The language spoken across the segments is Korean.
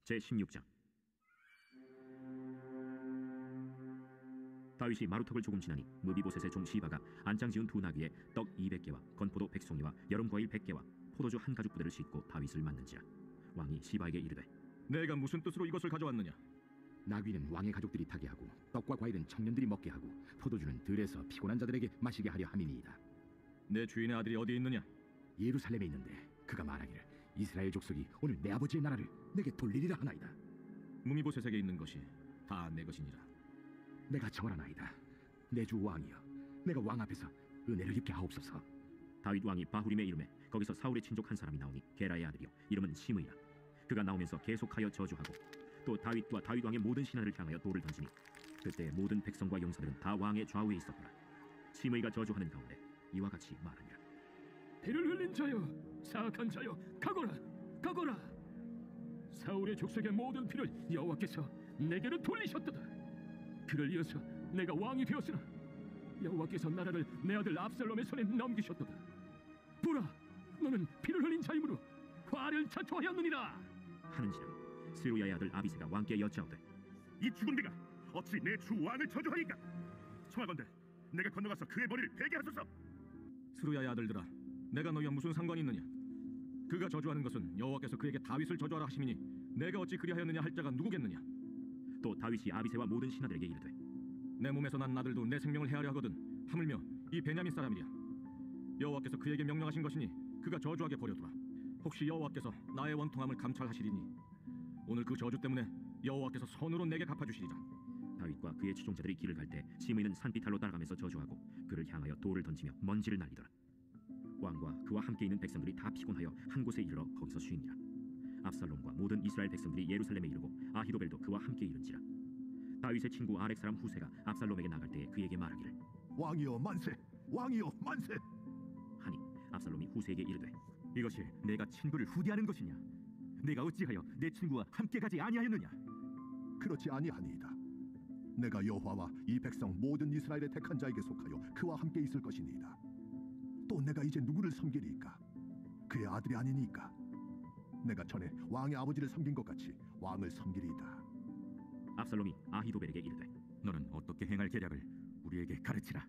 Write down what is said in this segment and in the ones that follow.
제16장. 다윗이 마루턱을 조금 지나니 무비보셋의 종 시바가 안장 지은 두 나귀에 떡 200개와 건포도 100송이와 여름과일 100개와 포도주 한 가죽 부대를 싣고 다윗을 맞는지라. 왕이 시바에게 이르되, 내가 무슨 뜻으로 이것을 가져왔느냐? 나귀는 왕의 가족들이 타게 하고 떡과 과일은 청년들이 먹게 하고 포도주는 들에서 피곤한 자들에게 마시게 하려 함이니이다. 내 주인의 아들이 어디 있느냐? 예루살렘에 있는데 그가 말하기를 이스라엘 족속이 오늘 내 아버지의 나라를 내게 돌리리라 하나이다. 무미보셋에게 있는 것이 다 내 것이니라. 내가 청하나이다. 내 주 왕이여, 내가 왕 앞에서 은혜를 입게 하옵소서. 다윗 왕이 바후림에 이름에 거기서 사울의 친족 한 사람이 나오니 게라의 아들이요 이름은 시므이라. 그가 나오면서 계속하여 저주하고 또 다윗과 다윗 왕의 모든 신하를 향하여 돌을 던지니 그때 모든 백성과 용사들은 다 왕의 좌우에 있었더라. 시므이가 저주하는 가운데 이와 같이 말하니라. 피를 흘린 자여, 사악한 자여, 가거라, 가거라. 사울의 족속의 모든 피를 여호와께서 내게로 돌리셨도다. 그를 이어서 내가 왕이 되었으나 여호와께서 나라를 내 아들 압살롬의 손에 넘기셨도다. 보라, 너는 피를 흘린 자이므로 화를 자초하였느니라 하는지라. 스루야의 아들 아비새가 왕께 여짜오되, 이 죽은 네가 어찌 내 주 왕을 저주하리까? 청하건대 내가 건너가서 그의 머리를 베게 하소서. 스루야의 아들들아, 내가 너희와 무슨 상관이 있느냐? 그가 저주하는 것은 여호와께서 그에게 다윗을 저주하라 하심이니 내가 어찌 그리하였느냐 할 자가 누구겠느냐? 또 다윗이 아비새와 모든 신하들에게 이르되, 내 몸에서 난 아들도 내 생명을 해하려 하거든 하물며 이 베냐민 사람이랴. 여호와께서 그에게 명령하신 것이니 그가 저주하게 버려두라. 혹시 여호와께서 나의 원통함을 감찰하시리니 오늘 그 저주 때문에 여호와께서 손으로 내게 갚아주시리라. 다윗과 그의 추종자들이 길을 갈 때 시므이는 산비탈로 따라가면서 저주하고 그를 향하여 돌을 던지며 먼지를 날리더라. 왕과 그와 함께 있는 백성들이 다 피곤하여 한 곳에 이르러 거기서 쉬니라. 압살롬과 모든 이스라엘 백성들이 예루살렘에 이르고 아히도벨도 그와 함께 이른지라. 다윗의 친구 아렉 사람 후세가 압살롬에게 나갈 때에 그에게 말하기를, 왕이여 만세, 왕이여 만세. 하니 압살롬이 후세에게 이르되, 이것이 내가 친구를 후대하는 것이냐? 내가 어찌하여 내 친구와 함께 가지 아니하였느냐? 그렇지 아니하니이다. 내가 여호와와 이 백성 모든 이스라엘의 택한 자에게 속하여 그와 함께 있을 것이니이다. 또 내가 이제 누구를 섬기리이까? 그의 아들이 아니니까. 내가 전에 왕의 아버지를 섬긴 것 같이 왕을 섬기리이다. 압살롬이 아히도벨에게 이르되, 너는 어떻게 행할 계략을 우리에게 가르치라.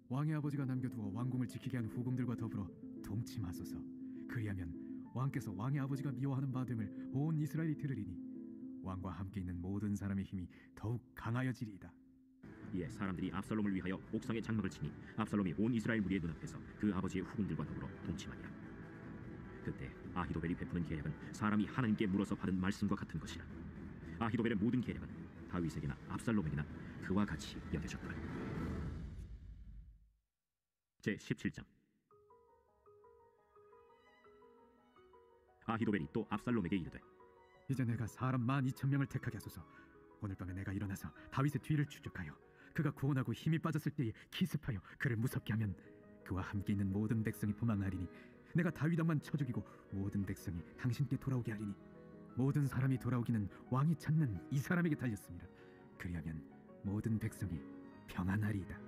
왕의 아버지가 남겨두어 왕궁을 지키게 한 후궁들과 더불어 동침하소서. 그리하면 왕께서 왕의 아버지가 미워하는 바 됨을 온 이스라엘이 들으리니 왕과 함께 있는 모든 사람의 힘이 더욱 강하여지리이다. 이에 사람들이 압살롬을 위하여 옥상에 장막을 치니 압살롬이 온 이스라엘 무리의 눈앞에서 그 아버지의 후궁들과 더불어 동침하니라. 그때 아히도벨이 베푸는 계략은 사람이 하나님께 물어서 받은 말씀과 같은 것이라. 아히도벨의 모든 계략은 다윗에게나 압살롬에게나 그와 같이 여겨졌더라. 제17장. 아히도벨이 또 압살롬에게 이르되, 이제 내가 사람 12,000명을 택하게 하소서. 오늘 밤에 내가 일어나서 다윗의 뒤를 추적하여 그가 구원하고 힘이 빠졌을 때에 기습하여 그를 무섭게 하면 그와 함께 있는 모든 백성이 도망하리니 내가 다윗 왕만 쳐 죽이고 모든 백성이 당신께 돌아오게 하리니 모든 사람이 돌아오기는 왕이 찾는 이 사람에게 달렸습니다. 그리하면 모든 백성이 평안하리이다.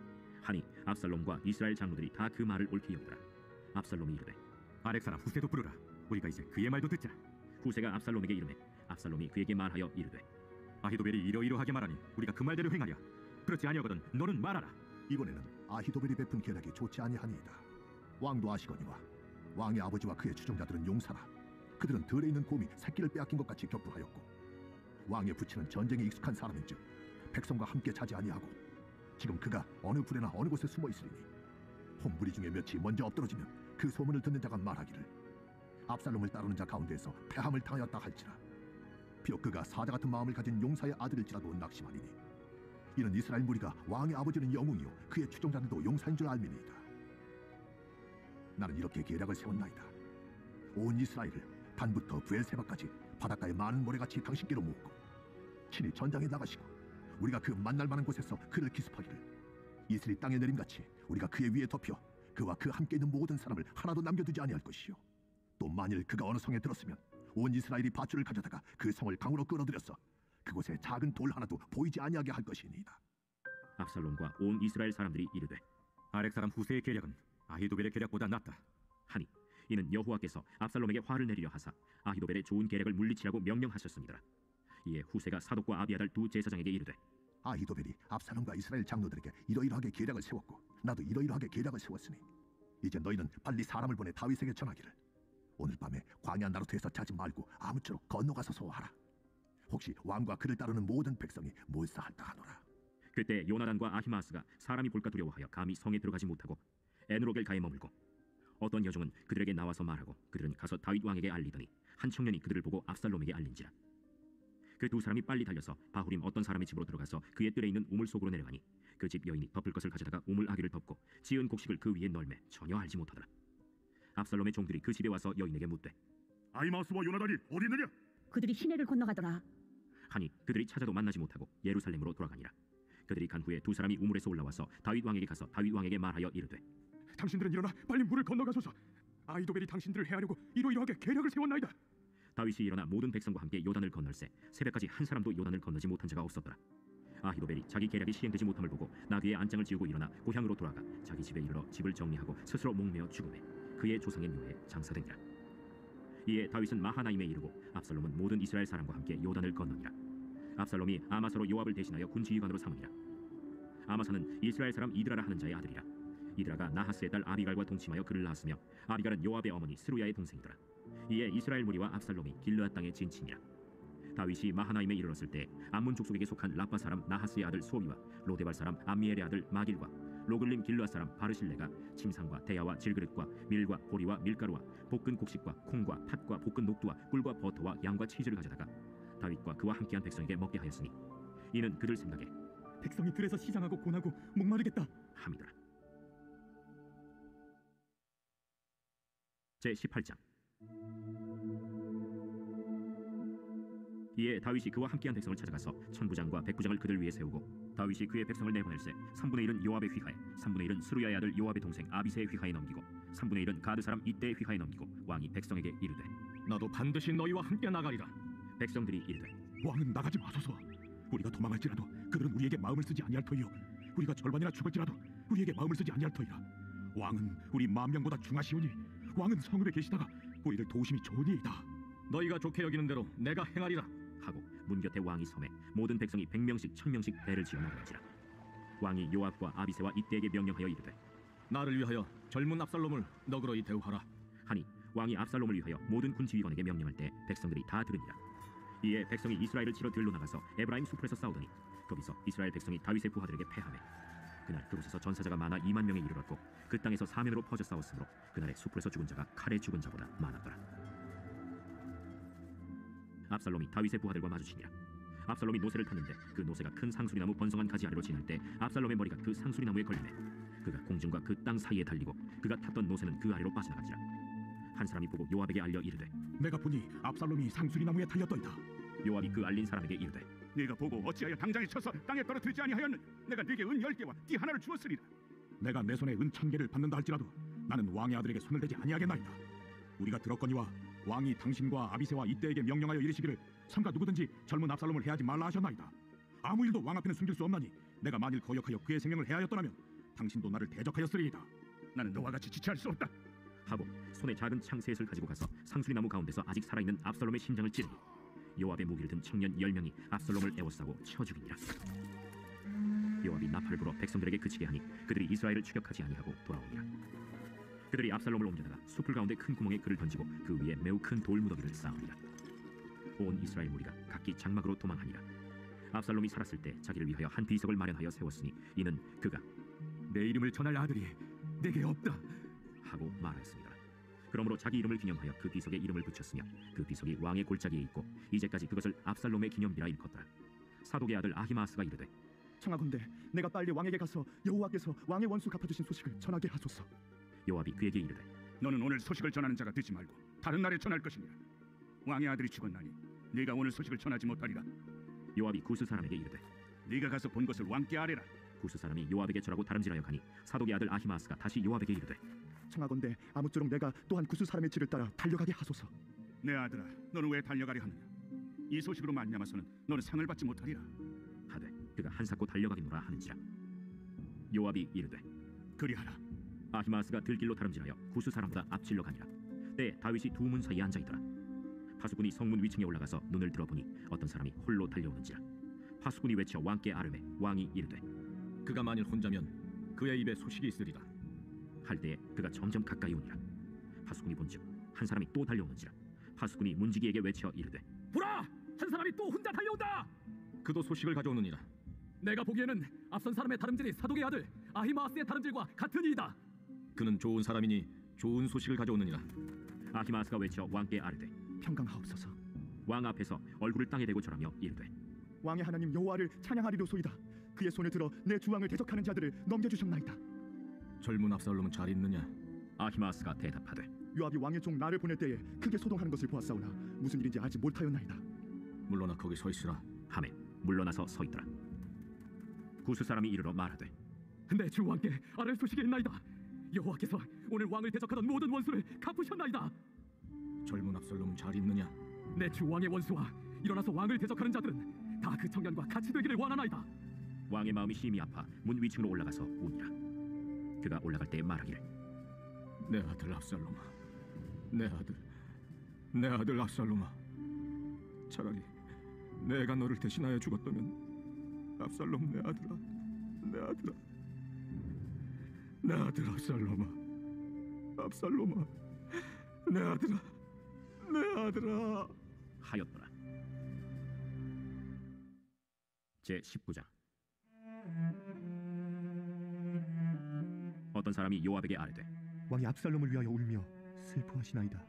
하니 압살롬과 이스라엘 장로들이 다 그 말을 옳게 여기더라. 압살롬이 이르되, 아렉 사람 후세도 부르라. 우리가 이제 그의 말도 듣자. 후세가 압살롬에게 이르매 압살롬이 그에게 말하여 이르되, 아히도벨이 이러이러하게 말하니 우리가 그 말대로 행하랴. 그렇지 아니하거든 너는 말하라. 이번에는 아히도벨이 베푼 계략이 좋지 아니하니이다. 왕도 아시거니와 왕의 아버지와 그의 추종자들은 용사라. 그들은 들에 있는 곰이 새끼를 빼앗긴 것 같이 격분하였고 왕의 부친은 전쟁에 익숙한 사람인즉 백성과 함께 자지 아니하고 지금 그가 어느 불에나 어느 곳에 숨어 있으리니 혼부리 중에 몇이 먼저 엎드러지면 그 소문을 듣는 자가 말하기를 압살롬을 따르는 자 가운데에서 패함을 당하였다 할지라. 비록 그가 사자 같은 마음을 가진 용사의 아들일지라도 낙심하리니 이는 이스라엘 무리가 왕의 아버지는 영웅이요 그의 추종자들도 용사인 줄 알미니이다. 나는 이렇게 계략을 세웠나이다. 온 이스라엘을 단부터 브엘세바까지 바닷가의 많은 모래같이 당신께로 모으고 친히 전장에 나가시고 우리가 그 만날 만한 곳에서 그를 기습하기를 이슬이 땅에 내림같이 우리가 그의 위에 덮여 그와 그 함께 있는 모든 사람을 하나도 남겨두지 아니할 것이요. 또 만일 그가 어느 성에 들었으면 온 이스라엘이 밧줄을 가져다가 그 성을 강으로 끌어들여서 그곳에 작은 돌 하나도 보이지 아니하게 할 것이니이다. 압살롬과 온 이스라엘 사람들이 이르되, 아렉 사람 후세의 계략은 아히도벨의 계략보다 낫다. 하니 이는 여호와께서 압살롬에게 화를 내리려 하사 아히도벨의 좋은 계략을 물리치라고 명령하셨습니다. 이에 후세가 사독과 아비아달 두 제사장에게 이르되 아히도벨이 압살롬과 이스라엘 장로들에게 이러이러하게 계략을 세웠고 나도 이러이러하게 계략을 세웠으니 이제 너희는 빨리 사람을 보내 다윗에게 전하기를 오늘 밤에 광야 나루트에서 자지 말고 아무쪼록 건너가서 소하라. 혹시 왕과 그를 따르는 모든 백성이 몰사할까 하노라. 그때 요나단과 아히마스가 사람이 볼까 두려워하여 감히 성에 들어가지 못하고 에누로겔가에 머물고 어떤 여종은 그들에게 나와서 말하고 그들은 가서 다윗 왕에게 알리더니 한 청년이 그들을 보고 압살롬에게 알린지라. 그 두 사람이 빨리 달려서 바후림 어떤 사람의 집으로 들어가서 그의 뜰에 있는 우물 속으로 내려가니 그 집 여인이 덮을 것을 가져다가 우물 아귀를 덮고 지은 곡식을 그 위에 널매 전혀 알지 못하더라. 압살롬의 종들이 그 집에 와서 여인에게 묻되 아히마스와 요나단이 어디 있느냐? 그들이 시내를 건너가더라. 하니 그들이 찾아도 만나지 못하고 예루살렘으로 돌아가니라. 그들이 간 후에 두 사람이 우물에서 올라와서 다윗 왕에게 가서 다윗 왕에게 말하여 이르되 당신들은 일어나 빨리 물을 건너가소서. 아히도벨이 당신들을 해하려고 이러이러하게 계략을 세웠나이다. 다윗이 일어나 모든 백성과 함께 요단을 건널세 새벽까지 한 사람도 요단을 건너지 못한 자가 없었더라. 아히도벨이 자기 계략이 시행되지 못함을 보고 나귀에 안장을 지우고 일어나 고향으로 돌아가 자기 집에 이르러 집을 정리하고 스스로 목매어 죽음에 그의 조상의 묘에 장사되니라. 이에 다윗은 마하나임에 이르고 압살롬은 모든 이스라엘 사람과 함께 요단을 건너니라. 압살롬이 아마사로 요압을 대신하여 군지휘관으로 삼으니라. 아마사는 이스라엘 사람 이드라라 하는 자의 아들이라. 이드라가 나하스의 딸 아비갈과 동침하여 그를 낳았으며 아비갈은 요압의 어머니 스루야의 동생이더라. 이에 이스라엘 무리와 압살롬이 길르앗 땅에 진치니라. 다윗이 마하나임에 이르렀을 때 암몬 족속에게 속한 라빠 사람 나하스의 아들 소비와 로데발 사람 암미엘의 아들 마길과 로글림 길르앗 사람 바르실레가 침상과 대야와 질그릇과 밀과 보리와 밀가루와 볶은 곡식과 콩과 팥과 볶은 녹두와 꿀과 버터와 양과 치즈를 가져다가 다윗과 그와 함께한 백성에게 먹게 하였으니 이는 그들 생각에 백성이 들에서 시장하고 고나고 목마르겠다 함이더라. 제18장. 이에 다윗이 그와 함께한 백성을 찾아가서 천부장과 백부장을 그들 위에 세우고 다윗이 그의 백성을 내보낼세 3분의 1은 요압의 휘하에 3분의 1은 스루야의 아들 요압의 동생 아비새의 휘하에 넘기고 3분의 1은 가드 사람 이때의 휘하에 넘기고 왕이 백성에게 이르되 나도 반드시 너희와 함께 나가리라. 백성들이 이르되 왕은 나가지 마소서. 우리가 도망할지라도 그들은 우리에게 마음을 쓰지 아니할 터이요 우리가 절반이나 죽을지라도 우리에게 마음을 쓰지 아니할 터이라. 왕은 우리 만명보다 중하시오니 왕은 성읍에 계시다가 우리를 도우심이 좋으니이다. 너희가 좋게 여기는 대로 내가 행하리라 하고 문 곁에 왕이 섬에 모든 백성이 100명씩 1000명씩 배를 지어 나가지라. 왕이 요압과 아비새와 이때에게 명령하여 이르되 나를 위하여 젊은 압살롬을 너그러이 대우하라. 하니 왕이 압살롬을 위하여 모든 군지휘관에게 명령할 때 백성들이 다 들으니라. 이에 백성이 이스라엘을 치러 들로 나가서 에브라임 수풀에서 싸우더니 거기서 이스라엘 백성이 다윗의 부하들에게 패하매 그날 그곳에서 전사자가 많아 2만 명에 이르렀고 그 땅에서 사면으로 퍼져 싸웠으므로 그날의 수풀에서 죽은 자가 칼에 죽은 자보다 많았더라. 압살롬이 다윗의 부하들과 마주치니라. 압살롬이 노새를 탔는데 그 노새가 큰 상수리나무 번성한 가지 아래로 지날 때 압살롬의 머리가 그 상수리나무에 걸리매 그가 공중과 그 땅 사이에 달리고 그가 탔던 노새는 그 아래로 빠져나가지라. 한 사람이 보고 요압에게 알려 이르되 내가 보니 압살롬이 상수리나무에 달렸더이다. 요압이 그 알린 사람에게 이르되 네가 보고 어찌하여 당장에 쳐서 땅에 떨어뜨리지 아니하였느냐? 내가 네게 은 10개와 띠 하나를 주었으리라. 내가 내 손에 은 1000개를 받는다 할지라도 나는 왕의 아들에게 손을 대지 아니하겠나이다. 우리가 들었거니와 왕이 당신과 아비새와 이때에게 명령하여 이르시기를 삼가 누구든지 젊은 압살롬을 해하지 말라 하셨나이다. 아무 일도 왕 앞에는 숨길 수 없나니 내가 만일 거역하여 그의 생명을 해하였더라면 당신도 나를 대적하였으리이다. 나는 너와 같이 지체할 수 없다. 하고 손에 작은 창 셋을 가지고 가서 상수리나무 가운데서 아직 살아있는 압살롬의 심장을 찌르니 요압의 무기를 든 청년 10명이 압살롬을 에워싸고 쳐 죽이니라. 요압이 나팔을 불어 백성들에게 그치게 하니 그들이 이스라엘을 추격하지 아니하고 돌아오니라. 그들이 압살롬을 옮겨다가 수풀 가운데 큰 구멍에 그를 던지고 그 위에 매우 큰 돌무더기를 쌓으니라. 온 이스라엘 무리가 각기 장막으로 도망하니라. 압살롬이 살았을 때 자기를 위하여 한 비석을 마련하여 세웠으니 이는 그가 내 이름을 전할 아들이 내게 없다 하고 말하였습니다. 그러므로 자기 이름을 기념하여 그 비석에 이름을 붙였으며 그 비석이 왕의 골짜기에 있고 이제까지 그것을 압살롬의 기념비라 일컫더라. 사독의 아들 아히마스가 이르되 청하건대 내가 빨리 왕에게 가서 여호와께서 왕의 원수 갚아주신 소식을 전하게 하소서. 요압이 그에게 이르되 너는 오늘 소식을 전하는 자가 되지 말고 다른 날에 전할 것이니라. 왕의 아들이 죽었나니 네가 오늘 소식을 전하지 못하리라. 요압이 구스 사람에게 이르되 네가 가서 본 것을 왕께 아뢰라. 구스 사람이 요압에게 절하고 다름질하여 가니 사독의 아들 아히마스가 다시 요압에게 이르되 청하건대 아무쪼록 내가 또한 구스 사람의 길을 따라 달려가게 하소서. 내 아들아, 너는 왜 달려가려 하느냐? 이 소식으로 말미암아서는 너는 상을 받지 못하리라. 하되 그가 한사코 달려가겠노라 하는지라. 요압이 이르되 그리하라. 아히마스가 들길로 다름질하여 구스 사람보다 앞질러 가니라. 때에 다윗이 두 문 사이에 앉아있더라. 파수꾼이 성문 위층에 올라가서 눈을 들어보니 어떤 사람이 홀로 달려오는지라. 파수꾼이 외쳐 왕께 아뢰매 왕이 이르되 그가 만일 혼자면 그의 입에 소식이 있으리라. 할 때에 그가 점점 가까이 오니라. 파수꾼이 본즉 한 사람이 또 달려오는지라. 파수꾼이 문지기에게 외쳐 이르되 보라! 한 사람이 또 혼자 달려온다! 그도 소식을 가져오느니라. 내가 보기에는 앞선 사람의 다름질이 사독의 아들 아히마아스의 다름질과 같으니이다. 그는 좋은 사람이니 좋은 소식을 가져오느니라. 아히마아스가 외쳐 왕께 아뢰되 평강하옵소서. 왕 앞에서 얼굴을 땅에 대고 절하며 이르되 왕의 하나님 여호와를 찬양하리로소이다. 그의 손에 들어 내 주왕을 대적하는 자들을 넘겨주셨나이다. 젊은 압살롬은 잘 있느냐? 아히마아스가 대답하되 요압이 왕의 종 나를 보낼 때에 크게 소동하는 것을 보았사오나 무슨 일인지 알지 못하였나이다. 물러나 거기 서 있으라. 하매 물러나서 서 있더라. 구스 사람이 이르러 말하되 내 주 왕께 아랠 소식이 있나이다. 여호와께서 오늘 왕을 대적하던 모든 원수를 갚으셨나이다. 젊은 압살롬은 잘 있느냐? 내 주 왕의 원수와 일어나서 왕을 대적하는 자들은 다 그 청년과 같이 되기를 원하나이다. 왕의 마음이 심히 아파 문 위층으로 올라가서 우니라. 그가 올라갈 때 말하기를 내 아들 압살롬아, 내 아들 압살롬아, 차라리 내가 너를 대신하여 죽었다면 압살롬 내 아들아, 내 아들 압살롬아, 내 아들아 하였더라. 제 19장. 어떤 사람이 요압에게 아뢰되 왕이 압살롬을 위하여 울며 슬퍼하시나이다.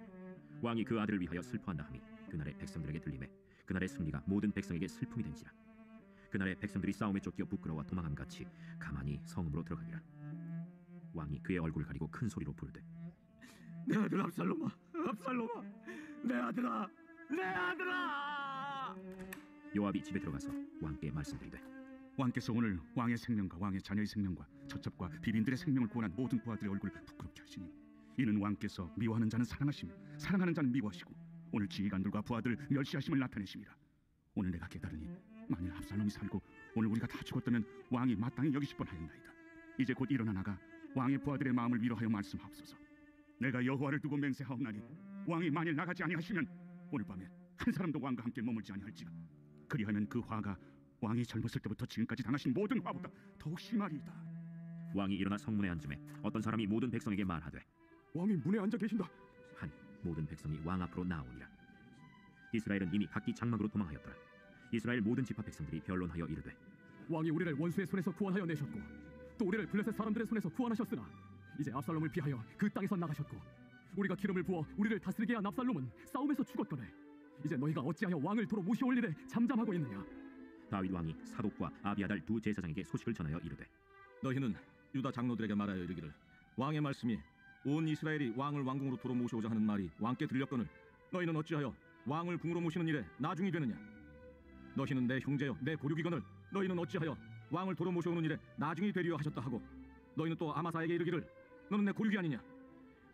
왕이 그 아들을 위하여 슬퍼한다 하니 그날의 백성들에게 들리매 그날의 승리가 모든 백성에게 슬픔이 된지라. 그날의 백성들이 싸움에 쫓겨 부끄러워 도망함 같이 가만히 성읍으로 들어가니라. 왕이 그의 얼굴을 가리고 큰 소리로 부르되 내 아들 압살롬아, 내 아들아. 요압이 집에 들어가서 왕께 말씀드리되 왕께서 오늘 왕의 생명과 왕의 자녀의 생명과 첩첩과 비빈들의 생명을 구원한 모든 부하들의 얼굴을 부끄럽게 하시니 이는 왕께서 미워하는 자는 사랑하시며 사랑하는 자는 미워하시고 오늘 지휘관들과 부하들 멸시하심을 나타내심이라. 오늘 내가 깨달으니 만일 압살롬이 살고 오늘 우리가 다 죽었다면 왕이 마땅히 여기실 뻔하였나이다. 이제 곧 일어나 나가 왕의 부하들의 마음을 위로하여 말씀하옵소서. 내가 여호와를 두고 맹세하옵나니 왕이 만일 나가지 아니하시면 오늘 밤에 한 사람도 왕과 함께 머물지 아니할지라. 그리하면 그 화가 왕이 젊었을 때부터 지금까지 당하신 모든 화보다 더욱 심하리이다. 왕이 일어나 성문에 앉음에 어떤 사람이 모든 백성에게 말하되 왕이 문에 앉아 계신다. 하니 모든 백성이 왕 앞으로 나오니라. 이스라엘은 이미 각기 장막으로 도망하였더라. 이스라엘 모든 지파 백성들이 변론하여 이르되 왕이 우리를 원수의 손에서 구원하여 내셨고 또 우리를 블레셋 사람들의 손에서 구원하셨으나 이제 압살롬을 피하여 그 땅에서 나가셨고 우리가 기름을 부어 우리를 다스리게 한 압살롬은 싸움에서 죽었거늘 이제 너희가 어찌하여 왕을 도로 모셔올 일에 잠잠하고 있느냐. 다윗 왕이 사독과 아비아달 두 제사장에게 소식을 전하여 이르되 너희는 유다 장로들에게 말하여 이르기를 왕의 말씀이 온 이스라엘이 왕을 왕궁으로 도로 모셔오자 하는 말이 왕께 들렸거늘 너희는 어찌하여 왕을 궁으로 모시는 일에 나중이 되느냐. 너희는 내 형제여 내 고륙이거늘 너희는 어찌하여 왕을 도로 모셔오는 일에 나중이 되리여 하셨다 하고 너희는 또 아마사에게 이르기를 너는 내 고륙이 아니냐.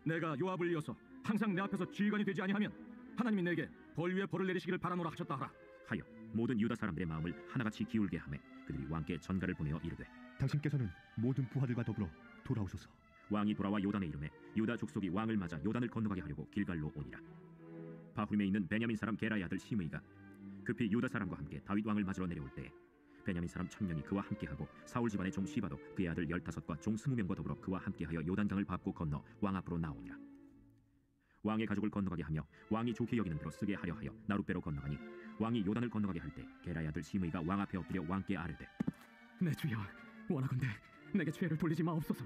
내가 요압을 이어서 항상 내 앞에서 지휘관이 되지 아니하면 하나님이 내게 벌 위에 벌을 내리시기를 바라노라 하셨다 하라 하여 모든 유다 사람들의 마음을 하나같이 기울게 하매 그들이 왕께 전가를 보내어 이르되 당신께서는 모든 부하들과 더불어 돌아오소서. 왕이 돌아와 요단에 이르매 유다 족속이 왕을 맞아 요단을 건너가게 하려고 길갈로 오니라. 바후림에 있는 베냐민 사람 게라의 아들 시므이가 급히 유다 사람과 함께 다윗 왕을 맞으러 내려올 때에 베냐민 사람 1000명이 그와 함께하고 사울 집안의 종 시바도 그의 아들 15과 종 20명과 더불어 그와 함께하여 요단강을 밟고 건너 왕 앞으로 나오니라. 왕의 가족을 건너가게 하며 왕이 좋게 여기는 대로 쓰게 하려 하여 나룻배로 건너가니 왕이 요단을 건너가게 할 때 게라의 아들 시므이가 왕 앞에 엎드려 왕께 아뢰되 내 주여 원하건대 내게 죄를 돌리지 마옵소서.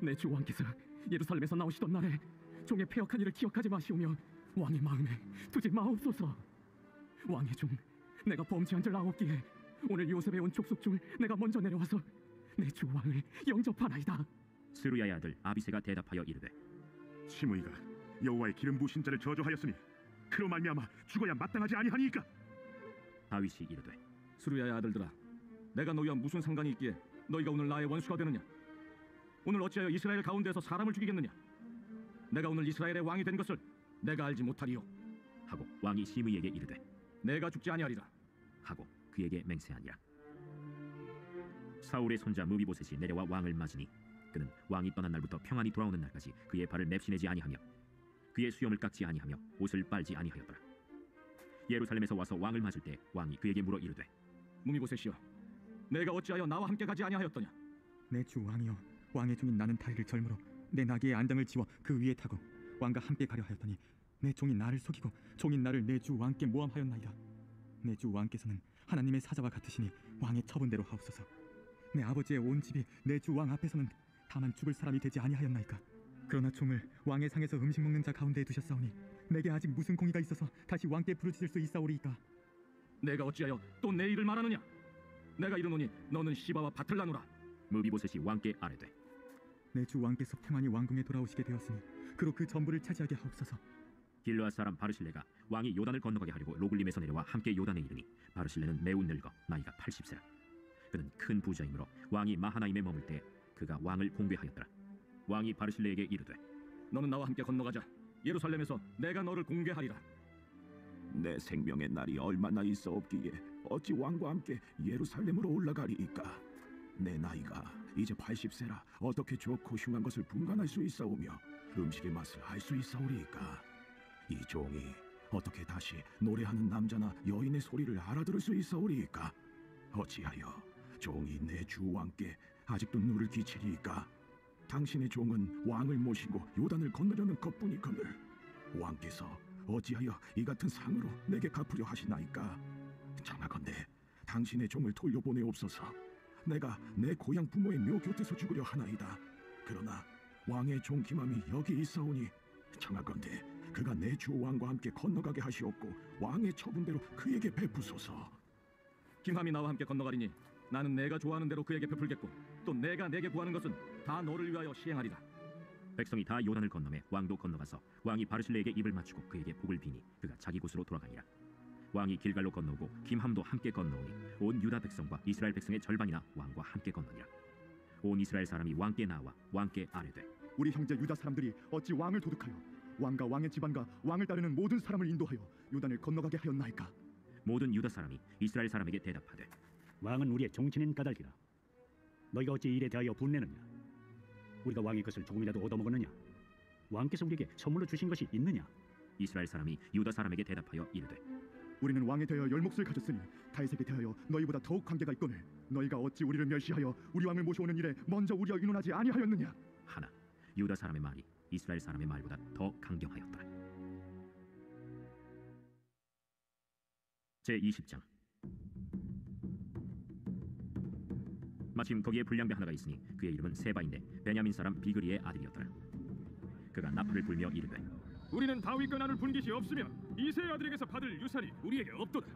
내 주 왕께서 예루살렘에서 나오시던 날에 종의 패역한 일을 기억하지 마시오며 왕의 마음에 두지 마옵소서. 왕의 종 내가 범죄한 줄 아옵기에 오늘 요셉에 온 족속 중 내가 먼저 내려와서 내 주 왕을 영접하나이다. 스루야의 아들 아비새가 대답하여 이르되 시므이가 여호와의 기름 부으신 자를 저주하였으니 그로 말미암아 죽어야 마땅하지 아니하니이까. 다윗이 이르되 스루야의 아들들아 내가 너희와 무슨 상관이 있기에 너희가 오늘 나의 원수가 되느냐. 오늘 어찌하여 이스라엘 가운데서 사람을 죽이겠느냐. 내가 오늘 이스라엘의 왕이 된 것을 내가 알지 못하리요 하고 왕이 시므이에게 이르되 내가 죽지 아니하리라 하고 그에게 맹세하니라. 사울의 손자 무비보셋이 내려와 왕을 맞으니 그는 왕이 떠난 날부터 평안히 돌아오는 날까지 그의 발을 맵시내지 아니하며 그의 수염을 깎지 아니하며 옷을 빨지 아니하였더라. 예루살렘에서 와서 왕을 맞을 때 왕이 그에게 물어 이르되 무미보셋이여, 내가 어찌하여 나와 함께 가지 아니하였더냐? 내 주 왕이여, 왕의 종인 나는 다리를 절므로 내 나귀의 안장을 지워 그 위에 타고 왕과 함께 가려 하였더니 내 종이 나를 속이고 종인 나를 내 주 왕께 모함하였나이다. 내 주 왕께서는 하나님의 사자와 같으시니 왕의 처분대로 하옵소서. 내 아버지의 온 집이 내 주 왕 앞에서는 다만 죽을 사람이 되지 아니하였나이까. 그러나 종을 왕의 상에서 음식 먹는 자 가운데에 두셨사오니 내게 아직 무슨 공의가 있어서 다시 왕께 부르짖을 수 있사오리이까. 내가 어찌하여 또 내 일을 말하느냐? 내가 이르노니 너는 시바와 밭을 나누라. 무비보셋이 왕께 아뢰되 내 주 왕께서 평안히 왕궁에 돌아오시게 되었으니 그로 그 전부를 차지하게 하옵소서. 길르앗 사람 바르실레가 왕이 요단을 건너가게 하려고 로글림에서 내려와 함께 요단에 이르니 바르실레는 매우 늙어 나이가 80세라. 그는 큰 부자이므로 왕이 마하나임에 머물 때 그가 왕을 공개하였더라. 왕이 바르실레에게 이르되 너는 나와 함께 건너가자. 예루살렘에서 내가 너를 공개하리라. 내 생명의 날이 얼마나 있어 없기에 어찌 왕과 함께 예루살렘으로 올라가리이까. 내 나이가 이제 80세라 어떻게 좋고 흉한 것을 분간할 수 있사오며 음식의 맛을 알 수 있사오리이까. 이 종이 어떻게 다시 노래하는 남자나 여인의 소리를 알아들을 수 있사오리이까. 어찌하여 종이 내 주 왕께 아직도 누를 끼치리이까. 당신의 종은 왕을 모시고 요단을 건너려는 것뿐이거늘 왕께서 어찌하여 이 같은 상으로 내게 갚으려 하시나이까. 청하건대 당신의 종을 돌려보내옵소서. 내가 내 고향 부모의 묘 곁에서 죽으려 하나이다. 그러나 왕의 종 기맘이 여기 있사오니 청하건대 그가 내 주 왕과 함께 건너가게 하시옵고 왕의 처분대로 그에게 베푸소서. 김함이 나와 함께 건너가리니 나는 내가 좋아하는 대로 그에게 베풀겠고 또 내가 내게 구하는 것은 다 너를 위하여 시행하리라. 백성이 다 요단을 건너매 왕도 건너가서 왕이 바르실레에게 입을 맞추고 그에게 복을 비니 그가 자기 곳으로 돌아가니라. 왕이 길갈로 건너오고 김함도 함께 건너오니 온 유다 백성과 이스라엘 백성의 절반이나 왕과 함께 건너니라. 온 이스라엘 사람이 왕께 나와 왕께 아뢰되 우리 형제 유다 사람들이 어찌 왕을 도둑하여 왕과 왕의 집안과 왕을 따르는 모든 사람을 인도하여 요단을 건너가게 하였나이까. 모든 유다 사람이 이스라엘 사람에게 대답하되 왕은 우리의 정치인 까닭이라. 너희가 어찌 일에 대하여 분내느냐? 우리가 왕의 것을 조금이라도 얻어먹었느냐? 왕께서 우리에게 선물로 주신 것이 있느냐? 이스라엘 사람이 유다 사람에게 대답하여 이르되 우리는 왕에 대하여 열몫을 가졌으니 다윗에게 대하여 너희보다 더욱 관계가 있거늘 너희가 어찌 우리를 멸시하여 우리 왕을 모셔오는 일에 먼저 우리와 의논하지 아니하였느냐? 하나 유다 사람의 말이 이스라엘 사람의 말보다 더 강경하였더라. 제20장 마침 거기에 불량배 하나가 있으니 그의 이름은 세바인데 베냐민 사람 비그리의 아들이었더라. 그가 나팔을 불며 이르되 우리는 다윗과 나눌 분깃이 없으며 이새의 아들에게서 받을 유산이 우리에게 없도다.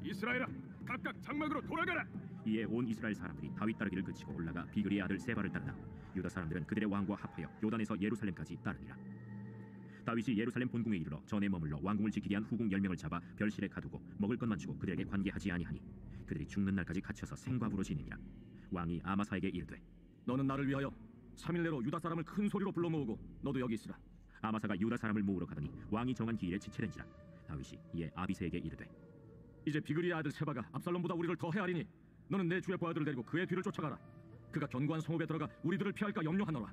이스라엘아, 각각 장막으로 돌아가라. 이에 온 이스라엘 사람들이 다윗 따르기를 그치고 올라가 비그리의 아들 세바를 따르나 유다 사람들은 그들의 왕과 합하여 요단에서 예루살렘까지 따르니라. 다윗이 예루살렘 본궁에 이르러 전에 머물러 왕궁을 지키게 한 후궁 10명을 잡아 별실에 가두고 먹을 것만 주고 그들에게 관계하지 아니하니 그들이 죽는 날까지 갇혀서 생과부로 지내니라. 왕이 아마사에게 이르되 너는 나를 위하여 3일 내로 유다 사람을 큰 소리로 불러 모으고 너도 여기 있으라. 아마사가 유다 사람을 모으러 가더니 왕이 정한 기일에 지체된지라. 다윗이 이에 아비새에게 이르되 이제 비그리의 아들 세바가 압살롬보다 우리를 더 헤아리니 너는 내 주의 보아들을 데리고 그의 뒤를 쫓아가라. 그가 견고한 성읍에 들어가 우리들을 피할까 염려하노라.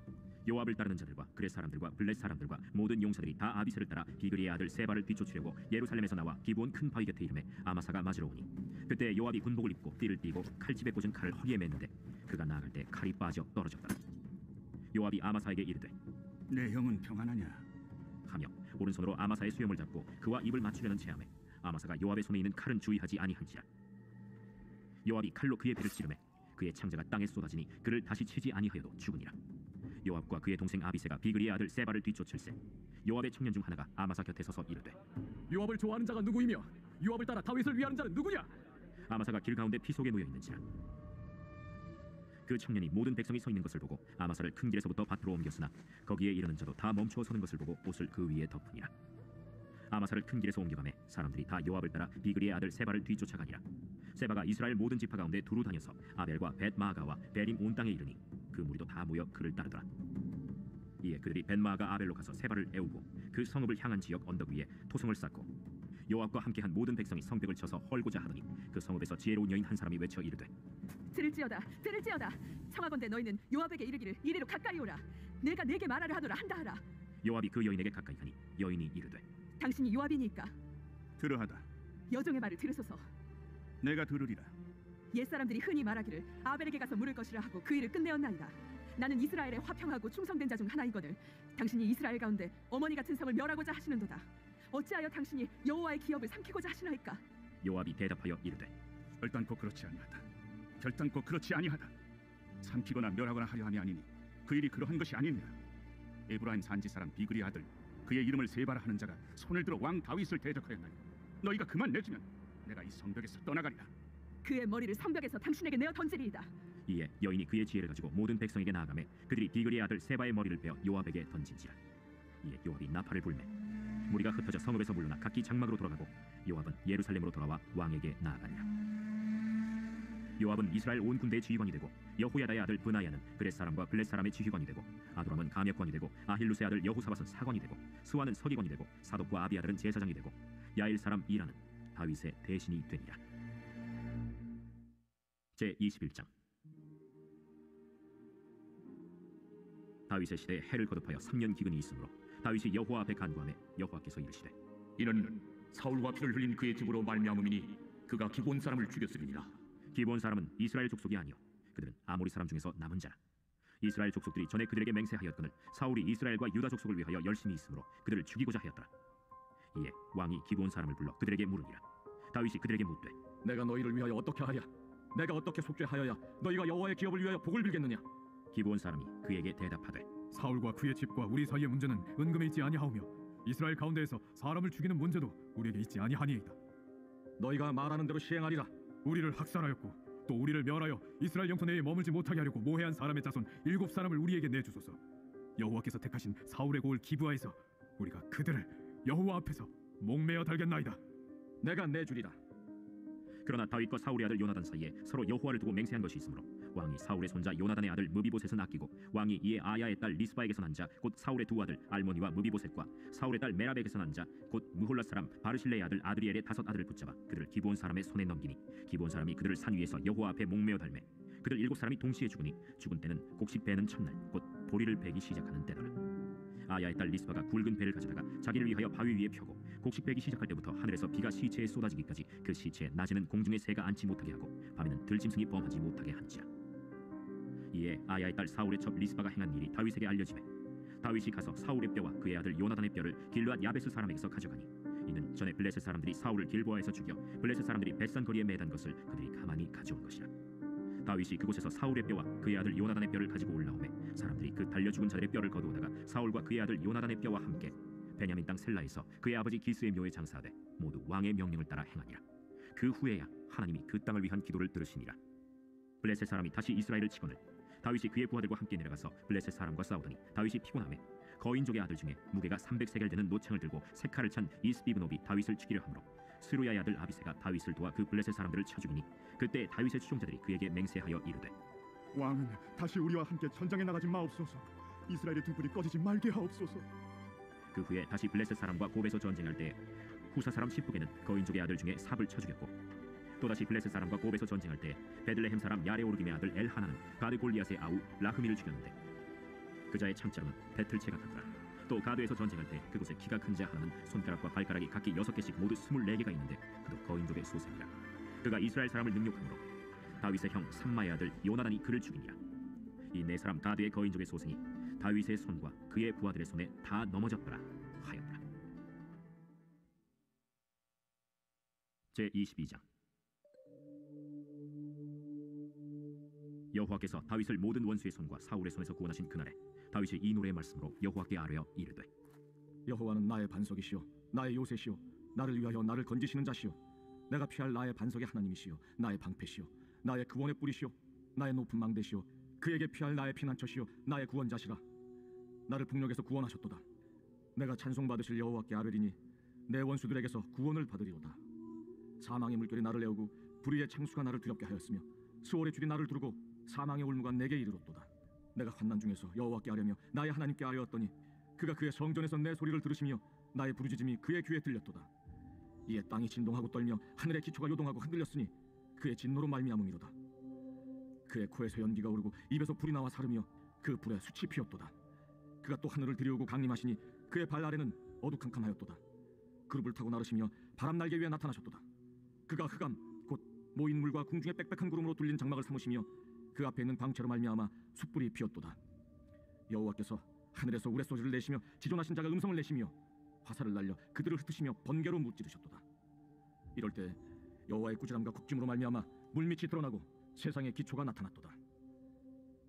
요압을 따르는 자들과 그렛 사람들과 블렛 사람들과 모든 용사들이 다 아비새를 따라 비그리의 아들 세바를 뒤쫓으려고 예루살렘에서 나와 기브온 큰 바위 곁에 이르매 아마사가 맞으러 오니 그때 요압이 군복을 입고 띠를 띠고 칼집에 꽂은 칼을 허리에 맸는데 그가 나아갈 때 칼이 빠져 떨어졌더라. 요압이 아마사에게 이르되 내 형은 평안하냐? 하며 오른손으로 아마사의 수염을 잡고 그와 입을 맞추려는 체함에 아마사가 요압의 손에 있는 칼은 주의하지 아니한지라. 요압이 칼로 그의 배를 찌르매 그의 창자가 땅에 쏟아지니 그를 다시 치지 아니하여도 죽으니라. 요압과 그의 동생 아비새가 비그리의 아들 세바를 뒤쫓을세 요압의 청년 중 하나가 아마사 곁에 서서 이르되 요압을 좋아하는 자가 누구이며 요압을 따라 다윗을 위하는 자는 누구냐? 아마사가 길 가운데 피 속에 놓여 있는지라. 그 청년이 모든 백성이 서 있는 것을 보고 아마사를 큰 길에서부터 밭으로 옮겼으나 거기에 이르는 자도 다 멈추어 서는 것을 보고 옷을 그 위에 덮으니라. 아마사를 큰 길에서 옮겨가매 사람들이 다 요압을 따라 비그리의 아들 세바를 뒤쫓아가니라. 세바가 이스라엘 모든 지파 가운데 두루 다녀서 아벨과 벳마아가와 베림 온 땅에 이르니 그 무리도 다 모여 그를 따르더라. 이에 그들이 벳마아가 아벨로 가서 세바를 애우고 그 성읍을 향한 지역 언덕 위에 토성을 쌓고 요압과 함께한 모든 백성이 성벽을 쳐서 헐고자 하더니 그 성읍에서 지혜로운 여인 한 사람이 외쳐 이르되 들을지어다 들을지어다 청하건대 너희는 요압에게 이르기를 이리로 가까이 오라. 내가 네게 말하려 하노라 한다 하라. 요압이 그 여인에게 가까이 가니 여인이 이르되 당신이 요압이니까 그러하다. 여종의 말을 들으소서. 내가 들으리라. 옛사람들이 흔히 말하기를 아벨에게 가서 물을 것이라 하고 그 일을 끝내었나이다. 나는 이스라엘의 화평하고 충성된 자 중 하나이거늘 당신이 이스라엘 가운데 어머니 같은 성을 멸하고자 하시는도다. 어찌하여 당신이 여호와의 기업을 삼키고자 하시나이까? 요압이 대답하여 이르되 결단코 그렇지 아니하다. 결단코 그렇지 아니하다. 삼키거나 멸하거나 하려 함이 아니니 그 일이 그러한 것이 아니니라. 에브라임 산지 사람 비그리 아들 그의 이름을 세바라 하는 자가 손을 들어 왕 다윗을 대적하였나니 너희가 그만 내주면 내가 이 성벽에서 떠나가리라. 그의 머리를 성벽에서 당신에게 내어 던지리이다. 이에 여인이 그의 지혜를 가지고 모든 백성에게 나아가매 그들이 비그리의 아들 세바의 머리를 베어 요압에게 던진지라. 이에 요압이 나팔을 불매 무리가 흩어져 성읍에서 물러나 각기 장막으로 돌아가고 요압은 예루살렘으로 돌아와 왕에게 나아가니라. 요압은 이스라엘 온 군대의 지휘관이 되고 여호야다의 아들 브나야는 그렛 사람과 블렛 사람의 지휘관이 되고 아도람은 감역관이 되고 아힐루스의 아들 여호사밧은 사관이 되고 스와는 서기관이 되고 사독과 아비아들은 제사장이 되고 야일 사람 이라는 다윗의 대신이 되니라. 제 21장. 다윗의 시대에 해를 거듭하여 3년 기근이 있으므로 다윗이 여호와 앞에 간구하매 여호와께서 이르시되 이는 사울과 피를 흘린 그의 집으로 말미암음이니 그가 기본 사람을 죽였으리니라. 기본 사람은 이스라엘 족속이 아니요 그들은 아모리 사람 중에서 남은 자라. 이스라엘 족속들이 전에 그들에게 맹세하였거늘 사울이 이스라엘과 유다 족속을 위하여 열심히 있으므로 그들을 죽이고자 하였더라. 이에 왕이 기본 사람을 불러 그들에게 물으니라. 다윗이 그들에게 묻되 내가 너희를 위하여 어떻게 하랴? 내가 어떻게 속죄하여야 너희가 여호와의 기업을 위하여 복을 빌겠느냐? 기본 사람이 그에게 대답하되 사울과 그의 집과 우리 사이의 문제는 은금에 있지 아니하오며 이스라엘 가운데에서 사람을 죽이는 문제도 우리에게 있지 아니하니이다. 너희가 말하는 대로 시행하리라. 우리를 학살하였고 또 우리를 멸하여 이스라엘 영토 내에 머물지 못하게 하려고 모해한 사람의 자손 7사람을 우리에게 내주소서. 여호와께서 택하신 사울의 고을 기브아에서 우리가 그들을 여호와 앞에서 목매어 달겠나이다. 내가 내주리라. 그러나 다윗과 사울의 아들 요나단 사이에 서로 여호와를 두고 맹세한 것이 있으므로 왕이 사울의 손자 요나단의 아들 무비보셋은 아끼고 왕이 이에 아야의 딸 리스바에게서 난 자 곧 사울의 두 아들 알모니와 무비보셋과 사울의 딸 메랍에게서 난 자 곧 무홀라 사람 바르실레의 아들 아드리엘의 5 아들을 붙잡아 그들을 기브온 사람의 손에 넘기니 기브온 사람이 그들을 산 위에서 여호와 앞에 목매어 달매 그들 7사람이 동시에 죽으니 죽은 때는 곡식 베는 첫날 곧 보리를 베기 시작하는 때더라. 아야의 딸 리스바가 굵은 배를 가져다가 자기를 위하여 바위 위에 펴고 곡식 베기 시작할 때부터 하늘에서 비가 시체에 쏟아지기까지 그 시체에 낮에는 공중에 새가 앉지 못하게 하고 밤에는 들짐승이 범하지 못하게 한지라. 이에 아야의 딸 사울의 첩 리스바가 행한 일이 다윗에게 알려지매 다윗이 가서 사울의 뼈와 그의 아들 요나단의 뼈를 길르앗 야베스 사람에게서 가져가니 이는 전에 블레셋 사람들이 사울을 길보아에서 죽여 블레셋 사람들이 벳산 거리에 매단 것을 그들이 가만히 가져온 것이라. 다윗이 그곳에서 사울의 뼈와 그의 아들 요나단의 뼈를 가지고 올라오매 사람들이 그 달려 죽은 자들의 뼈를 거두어다가 사울과 그의 아들 요나단의 뼈와 함께 베냐민 땅 셀라에서 그의 아버지 기스의 묘에 장사하되 모두 왕의 명령을 따라 행하니라. 그 후에야 하나님이 그 땅을 위한 기도를 들으시니라. 블레셋 사람이 다시 이스라엘을 치거늘 다윗이 그의 부하들과 함께 내려가서 블레셋 사람과 싸우더니 다윗이 피곤하매 거인족의 아들 중에 무게가 300세겔 되는 노창을 들고 세 칼을 찬 이스비브노비 다윗을 치기려 하므로 스루야의 아들 아비새가 다윗을 도와 그 블레셋 사람들을 쳐 죽이니 그때 다윗의 추종자들이 그에게 맹세하여 이르되 왕은 다시 우리와 함께 전장에 나가지 마옵소서. 이스라엘의 등불이 꺼지지 말게 하옵소서. 그 후에 다시 블레셋 사람과 곱에서 전쟁할 때 후사 사람 시프게는 거인족의 아들 중에 삽을 쳐 죽였고 또다시 블레셋 사람과 곱에서 전쟁할 때 베들레헴 사람 야레오르김의 아들 엘하나는 가드 골리앗의 아우 라흐미를 죽였는데 그자의 창자로는 배틀채 같았더라. 또 가드에서 전쟁할 때 그곳에 키가 큰 자 하나는 손가락과 발가락이 각기 6개씩 모두 24개가 있는데 그도 거인족의 소생이라. 그가 이스라엘 사람을 능욕함으로 다윗의 형 삼마의 아들 요나단이 그를 죽이니라. 이 4사람 가드의 거인족의 소생이 다윗의 손과 그의 부하들의 손에 다 넘어졌더라 하였더라. 제 22장. 여호와께서 다윗을 모든 원수의 손과 사울의 손에서 구원하신 그날에 다윗이 이 노래의 말씀으로 여호와께 아뢰어 이르되 여호와는 나의 반석이시오 나의 요새시오 나를 위하여 나를 건지시는 자시오 내가 피할 나의 반석의 하나님이시오 나의 방패시오 나의 구원의 뿌리시오 나의 높은 망대시오 그에게 피할 나의 피난처시오 나의 구원자시라. 나를 북녘에서 구원하셨도다. 내가 찬송받으실 여호와께 아뢰리니 내 원수들에게서 구원을 받으리로다. 사망의 물결이 나를 내오고 불의의 창수가 나를 두렵게 하였으며 수월의 줄이 나를 두르고 사망의 올무가 내게 이르렀도다. 내가 환난 중에서 여호와께 아뢰며 나의 하나님께 아뢰었더니 그가 그의 성전에서 내 소리를 들으시며 나의 부르짖음이 그의 귀에 들렸도다. 이에 땅이 진동하고 떨며 하늘의 기초가 요동하고 흔들렸으니 그의 진노로 말미암음이로다. 그의 코에서 연기가 오르고 입에서 불이 나와 사르며 그 불에 숯이 피었도다. 그가 또 하늘을 들이우고 강림하시니 그의 발 아래는 어두캄캄하였도다. 그룹을 타고 나르시며 바람 날개 위에 나타나셨도다. 그가 흑암 곧 모인 물과 궁중의 빽빽한 구름으로 둘린 장막을 삼으시며 그 앞에 있는 광채로 말미암아 숯불이 피었도다. 여호와께서 하늘에서 우레소리를 내시며 지존하신 자가 음성을 내시며 화살을 날려 그들을 흩으시며 번개로 무찌르셨도다. 이럴 때 여호와의 꾸지람과 국짐으로 말미암아 물밑이 드러나고 세상의 기초가 나타났도다.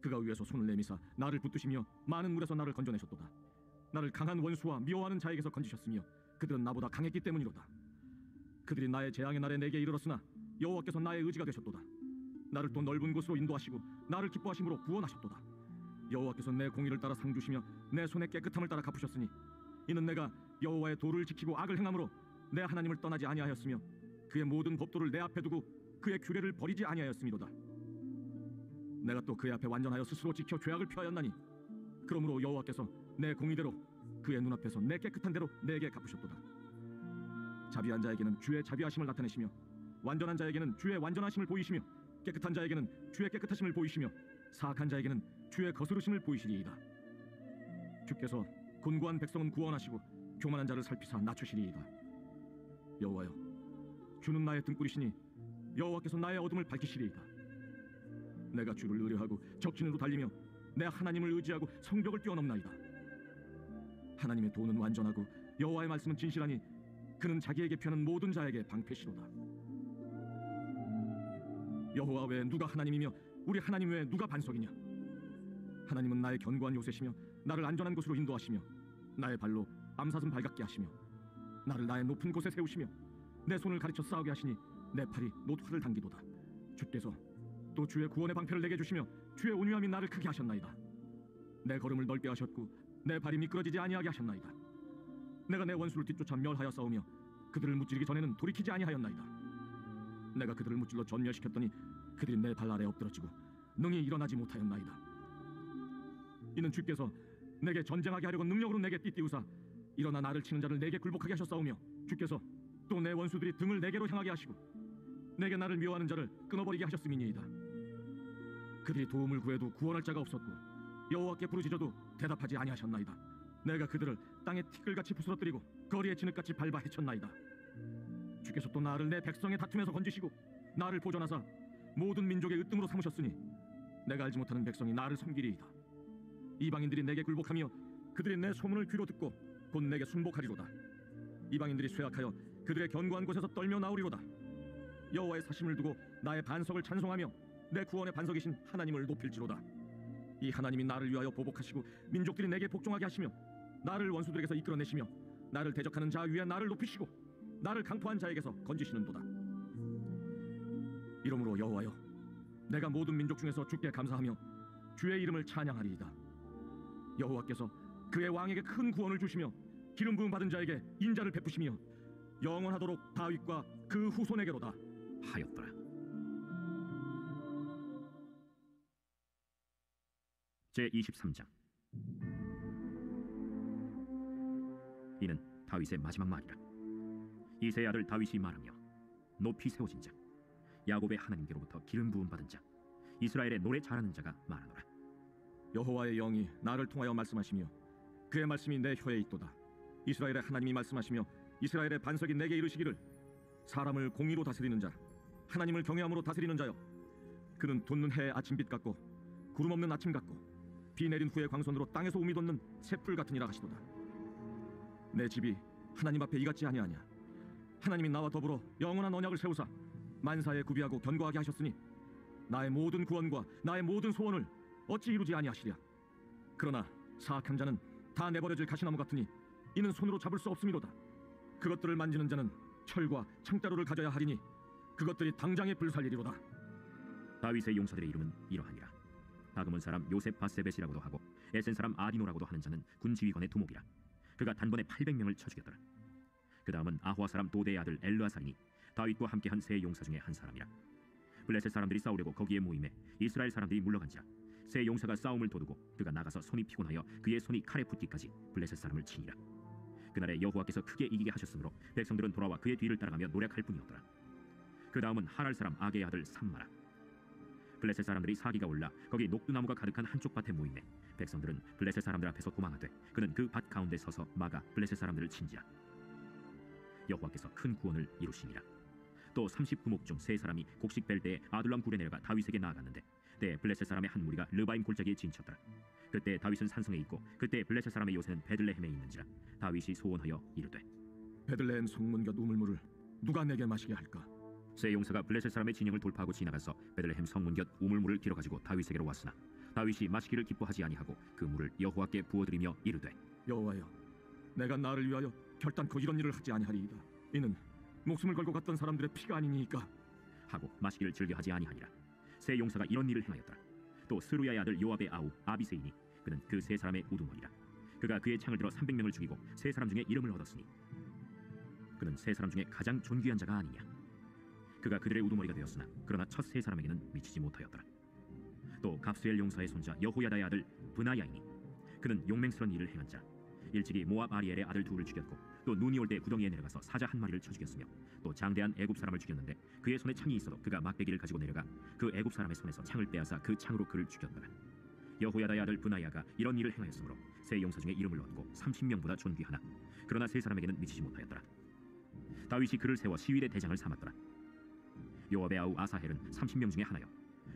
그가 위에서 손을 내미사 나를 붙드시며 많은 물에서 나를 건져내셨도다. 나를 강한 원수와 미워하는 자에게서 건지셨으며 그들은 나보다 강했기 때문이로다. 그들이 나의 재앙의 날에 내게 이르렀으나 여호와께서 나의 의지가 되셨도다. 나를 또 넓은 곳으로 인도하시고 나를 기뻐하심으로 구원하셨도다. 여호와께서 내 공의를 따라 상 주시며 내 손의 깨끗함을 따라 갚으셨으니 이는 내가 여호와의 도를 지키고 악을 행함으로 내 하나님을 떠나지 아니하였으며 그의 모든 법도를 내 앞에 두고 그의 규례를 버리지 아니하였음이로다. 내가 또 그의 앞에 완전하여 스스로 지켜 죄악을 피하였나니 그러므로 여호와께서 내 공의대로 그의 눈앞에서 내 깨끗한 대로 내게 갚으셨도다. 자비한 자에게는 주의 자비하심을 나타내시며 완전한 자에게는 주의 완전하심을 보이시며 깨끗한 자에게는 주의 깨끗하심을 보이시며 사악한 자에게는 주의 거스르심을 보이시리이다. 주께서 곤고한 백성은 구원하시고 교만한 자를 살피사 낮추시리이다. 여호와여, 주는 나의 등불이시니 여호와께서 나의 어둠을 밝히시리이다. 내가 주를 의뢰하고 적진으로 달리며 내 하나님을 의지하고 성벽을 뛰어넘나이다. 하나님의 도는 완전하고 여호와의 말씀은 진실하니 그는 자기에게 피하는 모든 자에게 방패시로다. 여호와 외에 누가 하나님이며 우리 하나님 외에 누가 반석이냐? 하나님은 나의 견고한 요새시며 나를 안전한 곳으로 인도하시며 나의 발로 암사슴 발같게 하시며 나를 나의 높은 곳에 세우시며 내 손을 가르쳐 싸우게 하시니 내 팔이 노트화를 당기도다. 주께서 또 주의 구원의 방패를 내게 주시며 주의 온유함이 나를 크게 하셨나이다. 내 걸음을 넓게 하셨고 내 발이 미끄러지지 아니하게 하셨나이다. 내가 내 원수를 뒤쫓아 멸하여 싸우며 그들을 무찌르기 전에는 돌이키지 아니하였나이다. 내가 그들을 무찔러 전멸시켰더니 그들이 내 발 아래 엎드러지고 능히 일어나지 못하였나이다. 이는 주께서 내게 전쟁하게 하려고 능력으로 내게 띠띠우사 일어나 나를 치는 자를 내게 굴복하게 하셨사오며 주께서 또 내 원수들이 등을 내게로 향하게 하시고 내게 나를 미워하는 자를 끊어버리게 하셨음이니이다. 그들이 도움을 구해도 구원할 자가 없었고 여호와께 부르짖어도 대답하지 아니하셨나이다. 내가 그들을 땅에 티끌같이 부스러뜨리고 거리에 진흙같이 밟아 해쳤나이다. 주께서 또 나를 내 백성의 다툼에서 건지시고 나를 보존하사 모든 민족의 으뜸으로 삼으셨으니 내가 알지 못하는 백성이 나를 섬기리이다. 이방인들이 내게 굴복하며 그들이 내 소문을 귀로 듣고 곧 내게 순복하리로다. 이방인들이 쇠약하여 그들의 견고한 곳에서 떨며 나오리로다. 여호와의 사심을 두고 나의 반석을 찬송하며 내 구원의 반석이신 하나님을 높일지로다. 이 하나님이 나를 위하여 보복하시고 민족들이 내게 복종하게 하시며 나를 원수들에게서 이끌어내시며 나를 대적하는 자 위에 나를 높이시고 나를 강포한 자에게서 건지시는도다. 이러므로 여호와여, 내가 모든 민족 중에서 주께 감사하며 주의 이름을 찬양하리이다. 여호와께서 그의 왕에게 큰 구원을 주시며 기름 부음 받은 자에게 인자를 베푸시며 영원하도록 다윗과 그 후손에게로다 하였더라. 제23장. 이는 다윗의 마지막 말이라. 이새의 아들 다윗이 말하며 높이 세워진 자, 야곱의 하나님께로부터 기름 부음 받은 자, 이스라엘의 노래 잘하는 자가 말하노라. 여호와의 영이 나를 통하여 말씀하시며 그의 말씀이 내 혀에 있도다. 이스라엘의 하나님이 말씀하시며 이스라엘의 반석이 내게 이르시기를 사람을 공의로 다스리는 자, 하나님을 경외함으로 다스리는 자여, 그는 돋는 해의 아침빛 같고 구름 없는 아침 같고 비 내린 후의 광선으로 땅에서 우미 돋는 새풀 같으니라 하시도다. 내 집이 하나님 앞에 이같지 아니하냐? 하나님이 나와 더불어 영원한 언약을 세우사 만사에 구비하고 견고하게 하셨으니 나의 모든 구원과 나의 모든 소원을 어찌 이루지 아니하시랴? 그러나 사악한 자는 다 내버려질 가시나무 같으니 이는 손으로 잡을 수 없음이로다. 그것들을 만지는 자는 철과 창자루를 가져야 하리니 그것들이 당장에 불살리리로다. 다윗의 용사들의 이름은 이러하니라. 다그몬 사람 요셉 바세벳이라고도 하고 에센 사람 아디노라고도 하는 자는 군지휘관의 두목이라. 그가 단번에 800명을 쳐 죽였더라. 그 다음은 아호아 사람 도대의 아들 엘르아살이니 다윗과 함께한 세 용사 중에 한 사람이라. 블레셋 사람들이 싸우려고 거기에 모임에 이스라엘 사람들이 물러간지라. 세 용사가 싸움을 도두고 그가 나가서 손이 피곤하여 그의 손이 칼에 붙기까지 블레셋 사람을 치니라. 그날에 여호와께서 크게 이기게 하셨으므로 백성들은 돌아와 그의 뒤를 따라가며 노력할 뿐이었더라. 그 다음은 하랄 사람 아게의 아들 삼마라. 블레셋 사람들이 사기가 올라 거기 녹두나무가 가득한 한쪽 밭에 모이매 백성들은 블레셋 사람들 앞에서 도망하되 그는 그 밭 가운데 서서 막아 블레셋 사람들을 친지라. 여호와께서 큰 구원을 이루시니라. 또 30부목 중 세 사람이 곡식 벨 때에 아둘람 굴에 내려가 다윗에게 나아갔는데 때에 블레셋 사람의 한 무리가 르바임 골짜기에 진쳤더라. 그때 다윗은 산성에 있고 그때 블레셋 사람의 요새는 베들레헴에 있는지라 다윗이 소원하여 이르되 베들레헴 성문 곁 우물물을 누가 내게 마시게 할까? 세 용사가 블레셋 사람의 진영을 돌파하고 지나가서 베들레헴 성문 곁 우물물을 길어가지고 다윗에게로 왔으나 다윗이 마시기를 기뻐하지 아니하고 그 물을 여호와께 부어드리며 이르되 여호와여, 내가 나를 위하여 결단코 이런 일을 하지 아니하리이다. 이는 목숨을 걸고 갔던 사람들의 피가 아니니까 하고 마시기를 즐겨하지 아니하니라. 세 용사가 이런 일을 행하였더라. 또 스루야의 아들 요압의 아우 아비세이니 그는 그 세 사람의 우두머리라. 그가 그의 창을 들어 300명을 죽이고 세 사람 중에 이름을 얻었으니 그는 세 사람 중에 가장 존귀한 자가 아니냐. 그가 그들의 우두머리가 되었으나 그러나 첫 세 사람에게는 미치지 못하였더라. 또 갑수엘 용사의 손자 여호야다의 아들 브나야이니 그는 용맹스러운 일을 행한 자. 일찍이 모압 아리엘의 아들 둘을 죽였고 또 눈이 올 때 구덩이에 내려가서 사자 한 마리를 쳐 죽였으며 또 장대한 애굽 사람을 죽였는데 그의 손에 창이 있어도 그가 막대기를 가지고 내려가 그 애굽 사람의 손에서 창을 빼앗아 그 창으로 그를 죽였더라. 여호야다의 아들 브나야가 이런 일을 행하였으므로 세 용사 중에 이름을 얻고 30명보다 존귀하나 그러나 세 사람에게는 미치지 못하였더라. 다윗이 그를 세워 시위대 대장을 삼았더라. 요압의 아우 아사헬은 30명 중에 하나요.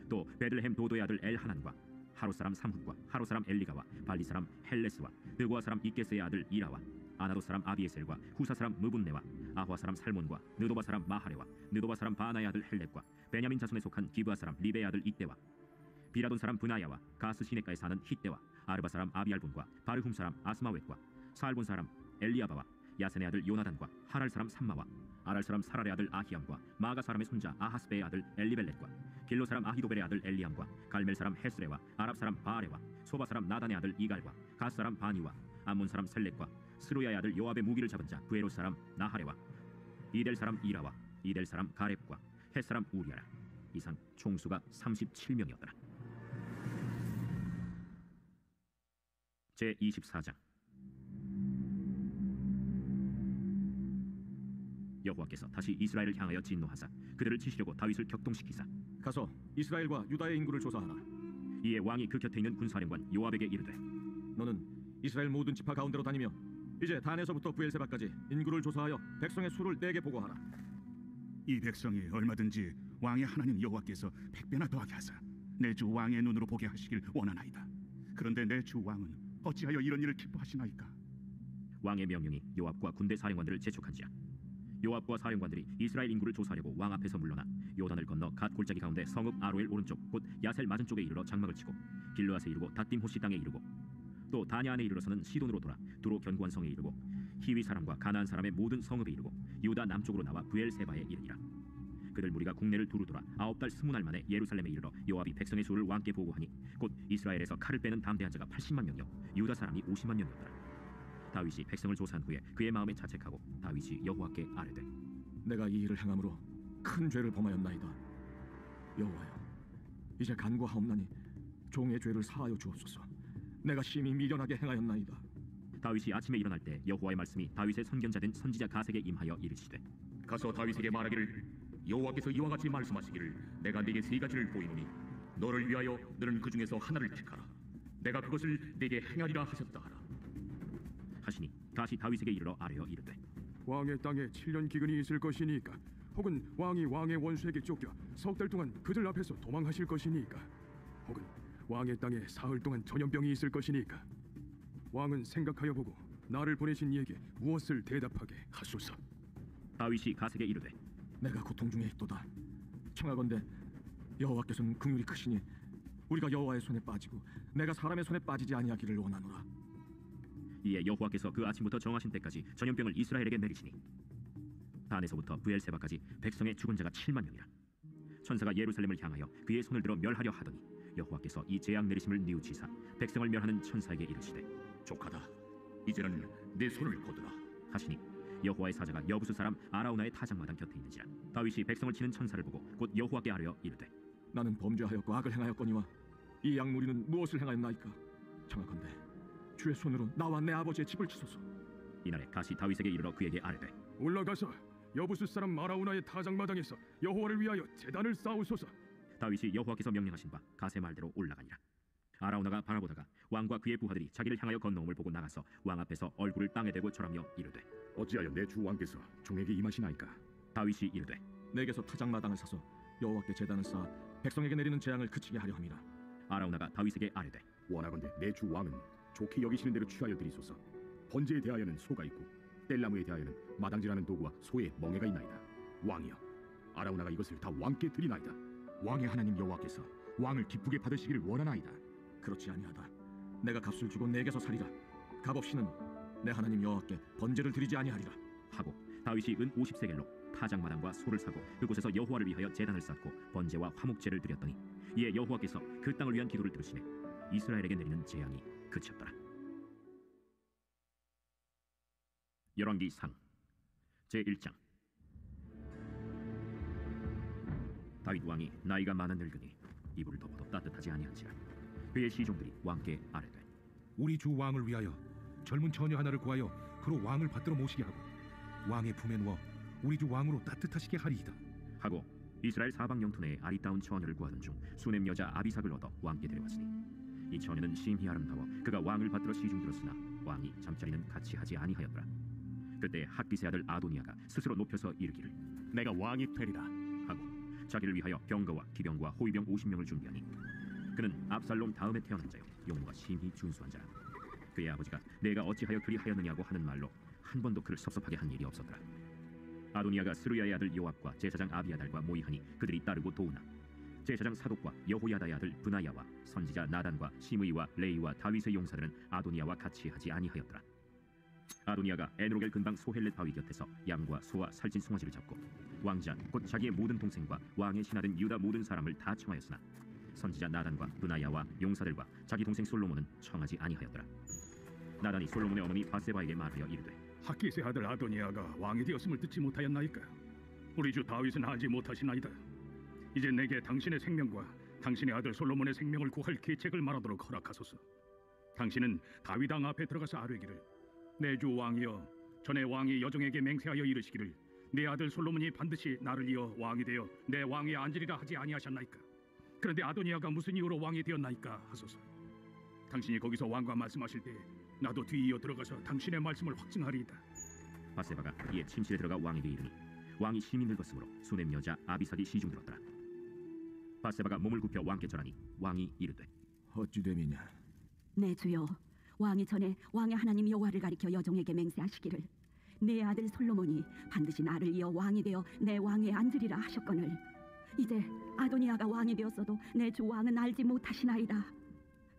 또 베들레헴 도도의 아들 엘하난과 하루 사람 삼훗과 하루 사람 엘리가와 발리 사람 헬레스와 느고아 사람 이게스의 아들 이라와 아나도 사람 아비에셀과 후사 사람 무분네와 아화 사람 살몬과 느도바 사람 마하레와 느도바 사람 바나의 아들 헬렙과 베냐민 자손에 속한 기브아 사람 리베의 아들 이때와 비라돈 사람 브나야와 가스 시내가에 사는 히때와 아르바 사람 아비알본과 바르훔 사람 아스마웻과 사알본 사람 엘리아바와 야센의 아들 요나단과 하랄 사람 삼마와 아랄 사람 사랄의 아들 아히암과 마가 사람의 손자 아하스베의 아들 엘리벨렛과 길로 사람 아히도벨의 아들 엘리암과 갈멜 사람 헤스레와 아랍 사람 바아레와 소바 사람 나단의 아들 이갈과 갓 사람 바니와 암몬 사람 셀렉과 스루야의 아들 요압의 무기를 잡은 자 부에롯 사람 나하레와 이델 사람 이라와 이델 사람 가렙과 헷 사람 우리아라. 이상 총수가 37명이었더라. 제 24장. 여호와께서 다시 이스라엘을 향하여 진노하사 그들을 치시려고 다윗을 격동시키사 가서 이스라엘과 유다의 인구를 조사하라. 이에 왕이 그 곁에 있는 군사령관 요압에게 이르되 너는 이스라엘 모든 지파 가운데로 다니며 이제 단에서부터 부엘세바까지 인구를 조사하여 백성의 수를 내게 보고하라. 이 백성이 얼마든지 왕의 하나님 여호와께서 100배나 더하게 하사 내 주 왕의 눈으로 보게 하시길 원하나이다. 그런데 내 주 왕은 어찌하여 이런 일을 기뻐하시나이까? 왕의 명령이 요압과 군대 사령관들을 재촉한지라. 요압과 사령관들이 이스라엘 인구를 조사하려고 왕 앞에서 물러나 요단을 건너 갓 골짜기 가운데 성읍 아로엘 오른쪽 곧 야셀 맞은 쪽에 이르러 장막을 치고 길르앗에 이르고 닷딤 호시 땅에 이르고 또 다냐 안에 이르러서는 시돈으로 돌아 두로 견고한 성에 이르고 히위 사람과 가나안 사람의 모든 성읍에 이르고 유다 남쪽으로 나와 브엘세바에 이르니라. 그들 무리가 국내를 두루 돌아 9달 20날 만에 예루살렘에 이르러 요압이 백성의 수를 왕께 보고하니 곧 이스라엘에서 칼을 빼는 담대한 자가 80만 명이요 유다 사람이 50만 명이었더라. 다윗이 백성을 조사한 후에 그의 마음에 자책하고 다윗이 여호와께 아뢰되 내가 이 일을 행함으로 큰 죄를 범하였나이다. 여호와여, 이제 간구하옵나니 종의 죄를 사하여 주옵소서. 내가 심히 미련하게 행하였나이다. 다윗이 아침에 일어날 때 여호와의 말씀이 다윗의 선견자된 선지자 가세게 임하여 이르시되 가서 다윗에게 말하기를 여호와께서 이와 같이 말씀하시기를 내가 네게 세 가지를 보이노니 너를 위하여 너는 그 중에서 하나를 택하라. 내가 그것을 네게 행하리라 하셨다 하라. 하시니 다시 다윗에게 이르러 아뢰어 이르되 왕의 땅에 7년 기근이 있을 것이니까 혹은 왕이 왕의 원수에게 쫓겨 석 달 동안 그들 앞에서 도망하실 것이니까 혹은 왕의 땅에 사흘 동안 전염병이 있을 것이니까 왕은 생각하여 보고 나를 보내신 이에게 무엇을 대답하게 하소서. 다윗이 가세게 이르되 내가 고통 중에 있도다. 청하건대 여호와께서는 긍휼이 크시니 우리가 여호와의 손에 빠지고 내가 사람의 손에 빠지지 아니하기를 원하노라. 이에 여호와께서 그 아침부터 정하신 때까지 전염병을 이스라엘에게 내리시니 단에서부터 브엘세바까지 백성의 죽은 자가 7만 명이라. 천사가 예루살렘을 향하여 그의 손을 들어 멸하려 하더니 여호와께서 이 재앙 내리심을 뉘우치사 백성을 멸하는 천사에게 이르시되 족하다. 이제는 내 손을 거두라 하시니 여호와의 사자가 여부수 사람 아라우나의 타작마당 곁에 있는지라. 다윗이 백성을 치는 천사를 보고 곧 여호와께 아뢰어 이르되 나는 범죄하였고 악을 행하였거니와 이 양무리는 무엇을 행하였나이까? 청하건대 주의 손으로 나와 내 아버지의 집을 치소서. 이날에 가시 다윗에게 이르러 그에게 아뢰되 올라가서 여부수 사람 아라우나의 타작마당에서 여호와를 위하여 제단을 쌓으소서. 다윗이 여호와께서 명령하신 바 가세 말대로 올라가니라. 아라우나가 바라보다가 왕과 그의 부하들이 자기를 향하여 건너옴을 보고 나가서 왕 앞에서 얼굴을 땅에 대고 절하며 이르되 어찌하여 내 주 왕께서 종에게 임하시나이까? 다윗이 이르되 내게서 타작마당을 사서 여호와께 제단을 쌓아 백성에게 내리는 재앙을 그치게 하려 함이라. 아라우나가 다윗에게 아뢰되 원하건대 내 주 왕은 좋게 여기시는 대로 취하여 드리소서. 번제에 대하여는 소가 있고 뗄나무에 대하여는 마당질하는 도구와 소의 멍에가 있나이다. 왕이여, 아라우나가 이것을 다 왕께 드리나이다. 왕의 하나님 여호와께서 왕을 기쁘게 받으시기를 원하나이다. 그렇지 아니하다. 내가 값을 주고 내게서 살리라. 값없이는 내 하나님 여호와께 번제를 드리지 아니하리라. 하고 다윗이 은 50세겔로 타작마당과 소를 사고 그곳에서 여호와를 위하여 제단을 쌓고 번제와 화목제를 드렸더니 이에 여호와께서 그 땅을 위한 기도를 들으시매 이스라엘에게 내리는 재앙이 그쳤더라. 열왕기상 제1장. 다윗 왕이 나이가 많아 늙으니 이불을 덮어도 따뜻하지 아니한지라 그의 시종들이 왕께 아뢰되 우리 주 왕을 위하여 젊은 처녀 하나를 구하여 그로 왕을 받들어 모시게 하고 왕의 품에 누워 우리 주 왕으로 따뜻하시게 하리이다 하고 이스라엘 사방 영토 내에 아리따운 처녀를 구하던 중 수넴 여자 아비삭을 얻어 왕께 데려왔으니 이 처녀는 심히 아름다워 그가 왕을 받들어 시중들었으나 왕이 잠자리는 같이 하지 아니하였더라. 그때 핫기세 아들 아도니아가 스스로 높여서 이르기를 내가 왕이 되리라 하고 자기를 위하여 병거와 기병과 호위병 50명을 준비하니 그는 압살롬 다음에 태어난 자요 용모가 심히 준수한 자라. 그의 아버지가 내가 어찌하여 그리 하였느냐고 하는 말로 한 번도 그를 섭섭하게 한 일이 없었더라. 아도니아가 스루야의 아들 요압과 제사장 아비아달과 모이하니 그들이 따르고 도우나 제사장 사독과 여호야다의 아들 브나야와 선지자 나단과 시므이와 레이와 다윗의 용사들은 아도니아와 같이 하지 아니하였더라. 아도니아가 에누로겔 근방 소헬렛 바위 곁에서 양과 소와 살찐 송아지를 잡고 왕자 곧 자기의 모든 동생과 왕의 신하된 유다 모든 사람을 다 청하였으나 선지자 나단과 브나야와 용사들과 자기 동생 솔로몬은 청하지 아니하였더라. 나단이 솔로몬의 어머니 바세바에게 말하여 이르되 핫기세 아들 아도니아가 왕이 되었음을 듣지 못하였나이까? 우리 주 다윗은 하지 못하시나이다. 이제 내게 당신의 생명과 당신의 아들 솔로몬의 생명을 구할 계책을 말하도록 허락하소서. 당신은 다윗 왕 앞에 들어가서 아뢰기를 내 주 왕이여 전에 왕이 여종에게 맹세하여 이르시기를 내 아들 솔로몬이 반드시 나를 이어 왕이 되어 내 왕위에 앉으리라 하지 아니하셨나이까? 그런데 아도니아가 무슨 이유로 왕이 되었나이까 하소서. 당신이 거기서 왕과 말씀하실 때 나도 뒤이어 들어가서 당신의 말씀을 확증하리이다. 바세바가 이에 침실에 들어가 왕에게 이르니 왕이 심히 늙었으므로 수넴 여자 아비삭이 시중들었더라. 바세바가 몸을 굽혀 왕께 절하니 왕이 이르되 어찌 됨이냐? 내 주여, 왕이 전에 왕의 하나님 여호와를 가리켜 여종에게 맹세하시기를 내 아들 솔로몬이 반드시 나를 이어 왕이 되어 내 왕위에 앉으리라 하셨거늘 이제 아도니아가 왕이 되었어도 내 주 왕은 알지 못하시나이다.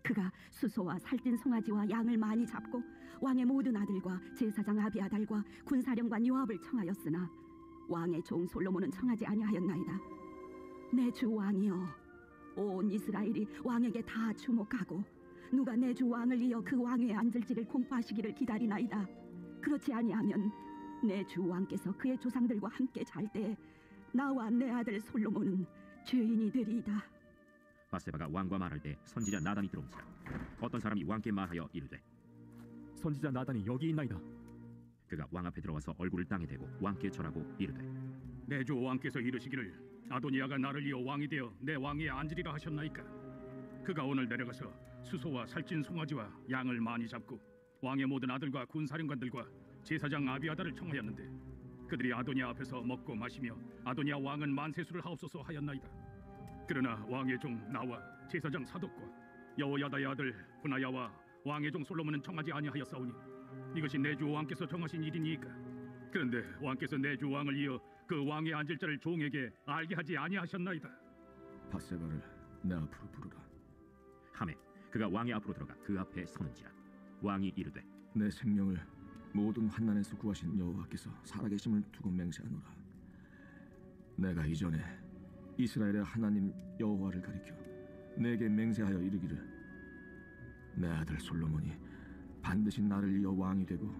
그가 수소와 살찐 송아지와 양을 많이 잡고 왕의 모든 아들과 제사장 아비아달과 군사령관 요압을 청하였으나 왕의 종 솔로몬은 청하지 아니하였나이다. 내 주 왕이여, 온 이스라엘이 왕에게 다 주목하고 누가 내 주 왕을 이어 그 왕위에 앉을지를 공포하시기를 기다리나이다. 그렇지 아니하면 내 주 왕께서 그의 조상들과 함께 잘 때 나와 내 아들 솔로몬은 죄인이 되리이다. 바세바가 왕과 말할 때 선지자 나단이 들어온지라 어떤 사람이 왕께 말하여 이르되 선지자 나단이 여기 있나이다. 그가 왕 앞에 들어와서 얼굴을 땅에 대고 왕께 절하고 이르되 내 주 왕께서 이르시기를 아도니아가 나를 이어 왕이 되어 내 왕위에 앉으리라 하셨나이까? 그가 오늘 내려가서 수소와 살찐 송아지와 양을 많이 잡고 왕의 모든 아들과 군사령관들과 제사장 아비아달을 청하였는데 그들이 아도니아 앞에서 먹고 마시며 아도니아 왕은 만세수를 하옵소서 하였나이다. 그러나 왕의 종 나와 제사장 사독과 여호야다의 아들 브나야와 왕의 종 솔로몬은 청하지 아니하였사오니 이것이 내 주 왕께서 정하신 일이니이까? 그런데 왕께서 내 주 왕을 이어 그 왕에 앉을 자를 종에게 알게 하지 아니하셨나이다. 바세바를 내 앞으로 부르라. 하매 그가 왕의 앞으로 들어가 그 앞에 서는지라 왕이 이르되 내 생명을 모든 환난에서 구하신 여호와께서 살아계심을 두고 맹세하노라. 내가 이전에 이스라엘의 하나님 여호와를 가리켜 내게 맹세하여 이르기를 내 아들 솔로몬이 반드시 나를 이어 왕이 되고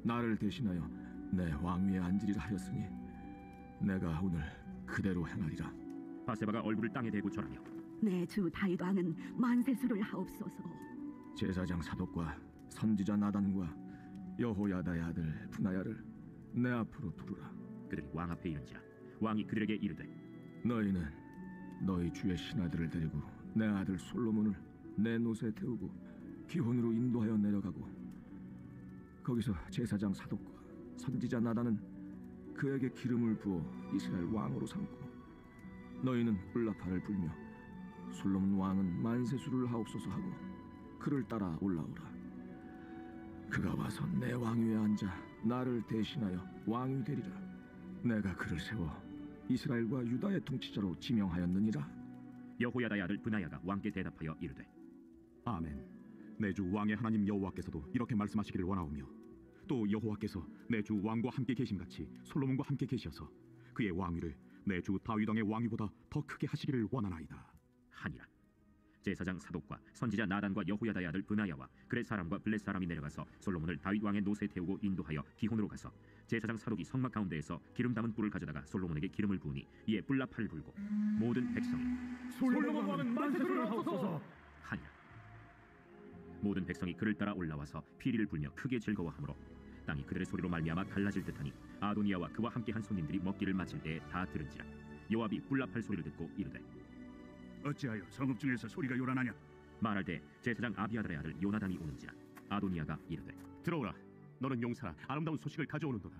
나를 대신하여 내 왕위에 앉으리라 하였으니 내가 오늘 그대로 행하리라. 바세바가 얼굴을 땅에 대고 절하며 내 주 다윗 왕은 만세수를 하옵소서. 제사장 사독과 선지자 나단과 여호야다의 아들 브나야를 내 앞으로 부르라. 그들이 왕 앞에 이른지라 왕이 그들에게 이르되 너희는 너희 주의 신하들을 데리고 내 아들 솔로몬을 내 노새에 태우고 기혼으로 인도하여 내려가고 거기서 제사장 사독과 선지자 나단은 그에게 기름을 부어 이스라엘 왕으로 삼고 너희는 뿔나팔을 불며 솔로몬 왕은 만세수를 하옵소서 하고 그를 따라 올라오라. 그가 와서 내 왕위에 앉아 나를 대신하여 왕이 되리라. 내가 그를 세워 이스라엘과 유다의 통치자로 지명하였느니라. 여호야다의 아들 브나야가 왕께 대답하여 이르되 아멘. 내 주 왕의 하나님 여호와께서도 이렇게 말씀하시기를 원하오며 또 여호와께서 내 주 왕과 함께 계심같이 솔로몬과 함께 계셔서 그의 왕위를 내 주 다윗 왕의 왕위보다 더 크게 하시기를 원하나이다 하니라. 제사장 사독과 선지자 나단과 여호야다의 아들 브나야와 그렛 사람과 블렛 사람이 내려가서 솔로몬을 다윗 왕의 노새에 태우고 인도하여 기혼으로 가서 제사장 사독이 성막 가운데에서 기름 담은 뿔을 가져다가 솔로몬에게 기름을 부으니 이에 뿔나팔을 불고 모든 백성이 솔로몬 왕은 만세수를 하옵소서 하니라. 모든 백성이 그를 따라 올라와서 피리를 불며 크게 즐거워하므로 땅이 그들의 소리로 말미암아 갈라질 듯하니 아도니아와 그와 함께한 손님들이 먹기를 마칠 때에 다 들은지라. 요압이 뿔나팔 소리를 듣고 이르되 어찌하여 성읍 중에서 소리가 요란하냐? 말할 때 제사장 아비아달의 아들 요나단이 오는지라. 아도니아가 이르되 들어오라. 너는 용사라 아름다운 소식을 가져오는도다.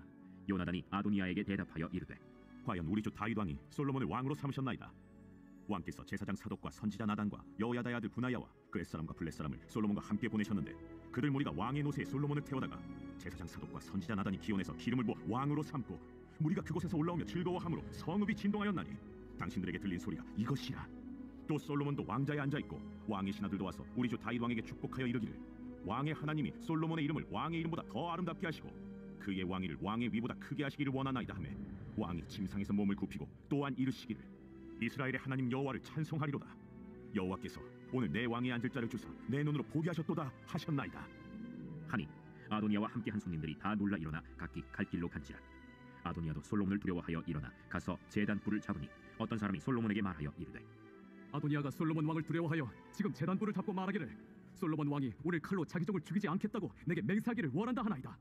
요나단이 아도니아에게 대답하여 이르되 과연 우리 주 다윗 왕이 솔로몬을 왕으로 삼으셨나이다. 왕께서 제사장 사독과 선지자 나단과 여호야다의 아들 브나야와 그렛 사람과 블렛 사람을 솔로몬과 함께 보내셨는데 그들 무리가 왕의 노새에 솔로몬을 태워다가 제사장 사독과 선지자 나단이 기원해서 기름을 부어 왕으로 삼고 무리가 그곳에서 올라오며 즐거워함으로 성읍이 진동하였나니 당신들에게 들린 소리가 이것이라. 또 솔로몬도 왕자에 앉아있고 왕의 신하들도 와서 우리 주 다윗 왕에게 축복하여 이르기를 왕의 하나님이 솔로몬의 이름을 왕의 이름보다 더 아름답게 하시고 그의 왕위를 왕의 위보다 크게 하시기를 원하나이다 하매 왕이 침상에서 몸을 굽히고 또한 이르시기를 이스라엘의 하나님 여호와를 찬송하리로다. 여호와께서 오늘 내 왕에 앉을 자를 주사 내 눈으로 보게 하셨도다 하셨나이다 하니 아도니아와 함께한 손님들이 다 놀라 일어나 각기 갈 길로 간지라. 아도니아도 솔로몬을 두려워하여 일어나 가서 제단 뿔을 잡으니 어떤 사람이 솔로몬에게 말하여 이르되 아도니아가 솔로몬 왕을 두려워하여 지금 제단뿔을 잡고 말하기를 솔로몬 왕이 오늘 칼로 자기 종을 죽이지 않겠다고 내게 맹세하기를 원한다 하나이다.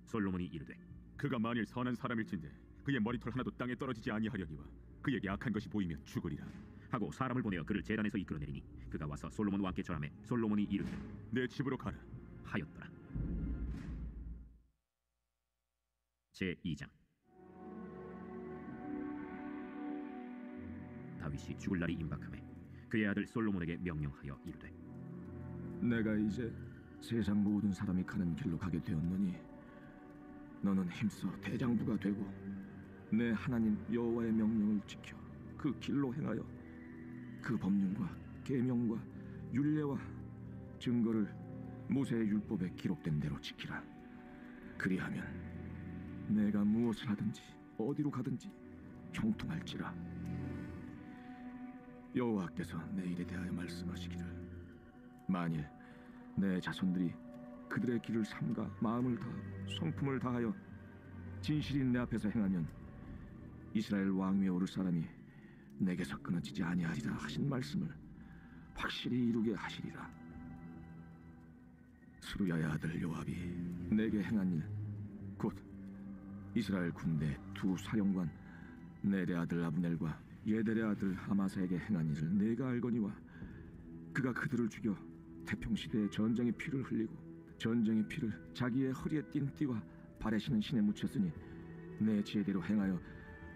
솔로몬이 이르되 그가 만일 선한 사람일진데 그의 머리털 하나도 땅에 떨어지지 아니하려니와 그에게 악한 것이 보이면 죽으리라 하고 사람을 보내어 그를 제단에서 이끌어내리니 그가 와서 솔로몬 왕께 절하매 솔로몬이 이르되 내 집으로 가라 하였더라. 제2장. 다윗이 죽을 날이 임박하매 그의 아들 솔로몬에게 명령하여 이르되 내가 이제 세상 모든 사람이 가는 길로 가게 되었노니 너는 힘써 대장부가 되고 내 하나님 여호와의 명령을 지켜 그 길로 행하여 그 법률과 계명과 율례와 증거를 모세의 율법에 기록된 대로 지키라. 그리하면 내가 무엇을 하든지 어디로 가든지 형통할지라. 여호와께서 내 일에 대하여 말씀하시기를 만일 내 자손들이 그들의 길을 삼가 마음을 다하고 성품을 다하여 진실이 내 앞에서 행하면 이스라엘 왕위에 오를 사람이 내게서 끊어지지 아니하리라 하신 말씀을 확실히 이루게 하시리라. 스루야의 아들 요압이 내게 행한 일 곧 이스라엘 군대 두 사령관 넬의 아들 아브넬과 예델의 아들 아마사에게 행한 일을 내가 알거니와 그가 그들을 죽여 태평시대에 전쟁의 피를 흘리고 전쟁의 피를 자기의 허리에 띤 띠와 발에 신은 신에 묻혔으니 내 지혜대로 행하여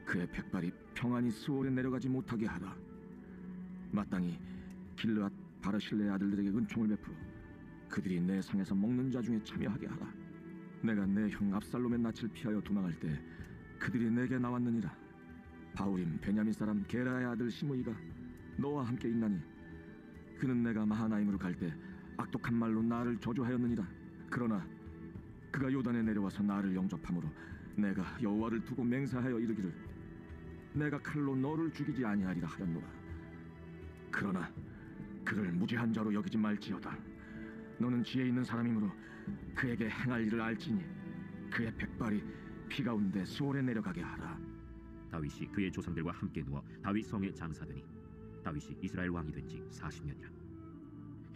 그의 백발이 평안히 스올에 내려가지 못하게 하라. 마땅히 길르앗 바르실레의 아들들에게 은총을 베풀어 그들이 내 상에서 먹는 자 중에 참여하게 하라. 내가 내 형 압살롬의 낯을 피하여 도망할 때 그들이 내게 나왔느니라. 바울임 베냐민 사람 게라의 아들 시므이가 너와 함께 있나니 그는 내가 마하나임으로 갈 때 악독한 말로 나를 저주하였느니라. 그러나 그가 요단에 내려와서 나를 영접함으로 내가 여호와를 두고 맹세하여 이르기를 내가 칼로 너를 죽이지 아니하리라 하였노라. 그러나 그를 무죄한 자로 여기지 말지어다. 너는 지혜 있는 사람이므로 그에게 행할 일을 알지니 그의 백발이 피 가운데 수월에 내려가게 하라. 다윗이 그의 조상들과 함께 누워 다윗 성에 장사되니 다윗이 이스라엘 왕이 된 지 40년이라.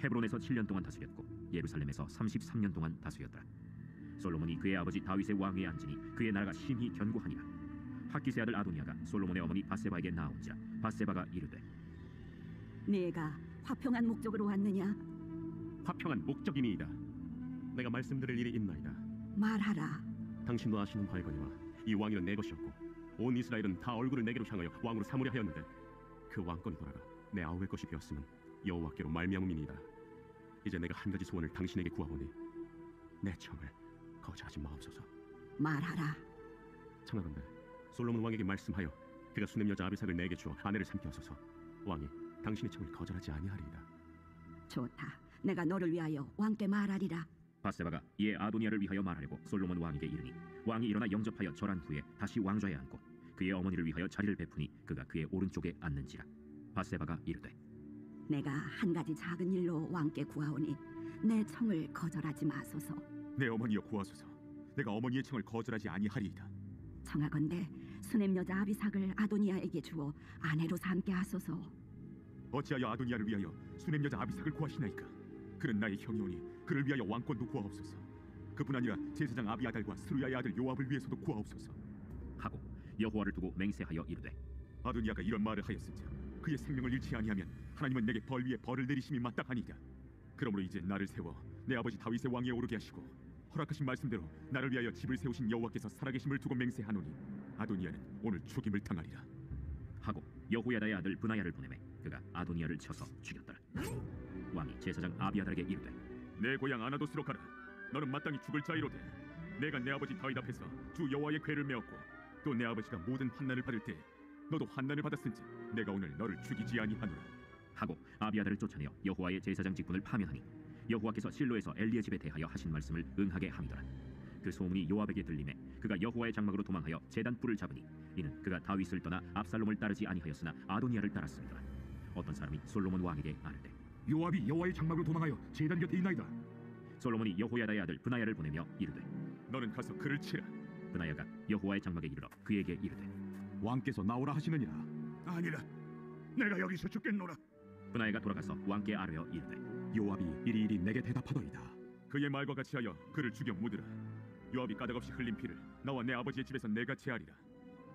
헤브론에서 7년 동안 다스렸고 예루살렘에서 33년 동안 다스렸더라. 솔로몬이 그의 아버지 다윗의 왕위에 앉으니 그의 나라가 심히 견고하니라. 핫기스의 아들 아도니아가 솔로몬의 어머니 바세바에게 나아온지라. 바세바가 이르되 네가 화평한 목적으로 왔느냐? 화평한 목적이니이다. 내가 말씀드릴 일이 있나이다. 말하라. 당신도 아시는 바이거니와 이 왕위는 내 것이었고 온 이스라엘은 다 얼굴을 내게로 향하여 왕으로 삼으려 하였는데 그 왕권이 돌아가 내 아우의 것이 되었으면 여호와께로 말미암음이니이다. 이제 내가 한 가지 소원을 당신에게 구하오니 내 청을 거절하지 마옵소서. 말하라. 청하건대 솔로몬 왕에게 말씀하여 그가 수냄 여자 아비삭을 내게 주어 아내를 삼게 하소서. 왕이 당신의 청을 거절하지 아니하리이다. 좋다. 내가 너를 위하여 왕께 말하리라. 바세바가 이에 아도니아를 위하여 말하려고 솔로몬 왕에게 이르니 왕이 일어나 영접하여 절한 후에 다시 왕좌에 앉고 그의 어머니를 위하여 자리를 베푸니 그가 그의 오른쪽에 앉는지라. 바세바가 이르되 내가 한 가지 작은 일로 왕께 구하오니 내 청을 거절하지 마소서. 내 어머니여 구하소서. 내가 어머니의 청을 거절하지 아니하리이다. 청하건대 수냄 여자 아비삭을 아도니아에게 주어 아내로 삼게 하소서. 어찌하여 아도니아를 위하여 수냄 여자 아비삭을 구하시나이까? 그는 나의 형이오니 그를 위하여 왕권도 구하옵소서. 그뿐 아니라 제사장 아비아달과 스루야의 아들 요압을 위해서도 구하옵소서. 하고 여호와를 두고 맹세하여 이르되 아도니아가 이런 말을 하였은즉 그의 생명을 잃지 아니하면 하나님은 내게 벌 위에 벌을 내리심이 마땅하니이다. 그러므로 이제 나를 세워 내 아버지 다윗의 왕위에 오르게 하시고 허락하신 말씀대로 나를 위하여 집을 세우신 여호와께서 살아계심을 두고 맹세하노니 아도니아는 오늘 죽임을 당하리라. 하고 여호야다의 아들 브나야를 보내매 그가 아도니아를 쳐서 죽였더라. 왕이 제사장 아비아달에게 이르되 내 고향 아나도스로 가라. 너는 마땅히 죽을 자이로되 내가 내 아버지 다윗 앞에서 주 여호와의 궤를 메었고 또 내 아버지가 모든 환난을 받을 때 너도 환난을 받았은즉 내가 오늘 너를 죽이지 아니하노라. 하고 아비아달을 쫓아내어 여호와의 제사장 직분을 파면하니 여호와께서 실로에서 엘리의 집에 대하여 하신 말씀을 응하게 함이더라. 그 소문이 요압에게 들림에 그가 여호와의 장막으로 도망하여 제단 뿔을 잡으니 이는 그가 다윗을 떠나 압살롬을 따르지 아니하였으나 아도니아를 따랐습니다. 어떤 사람이 솔로몬 왕에게 아뢰되 요압이 여호와의 장막으로 도망하여 제단 곁에 있나이다. 솔로몬이 여호야다의 아들 브나야를 보내며 이르되 너는 가서 그를 치라. 브나야가 여호와의 장막에 이르러 그에게 이르되 왕께서 나오라 하시느니라. 아니라 내가 여기서 죽겠노라. 브나야가 돌아가서 왕께 아뢰어 이르되 요압이 이리이리 내게 대답하더이다. 그의 말과 같이 하여 그를 죽여 묻으라. 요압이 까닭없이 흘린 피를 나와 내 아버지의 집에서 내가 제하리라.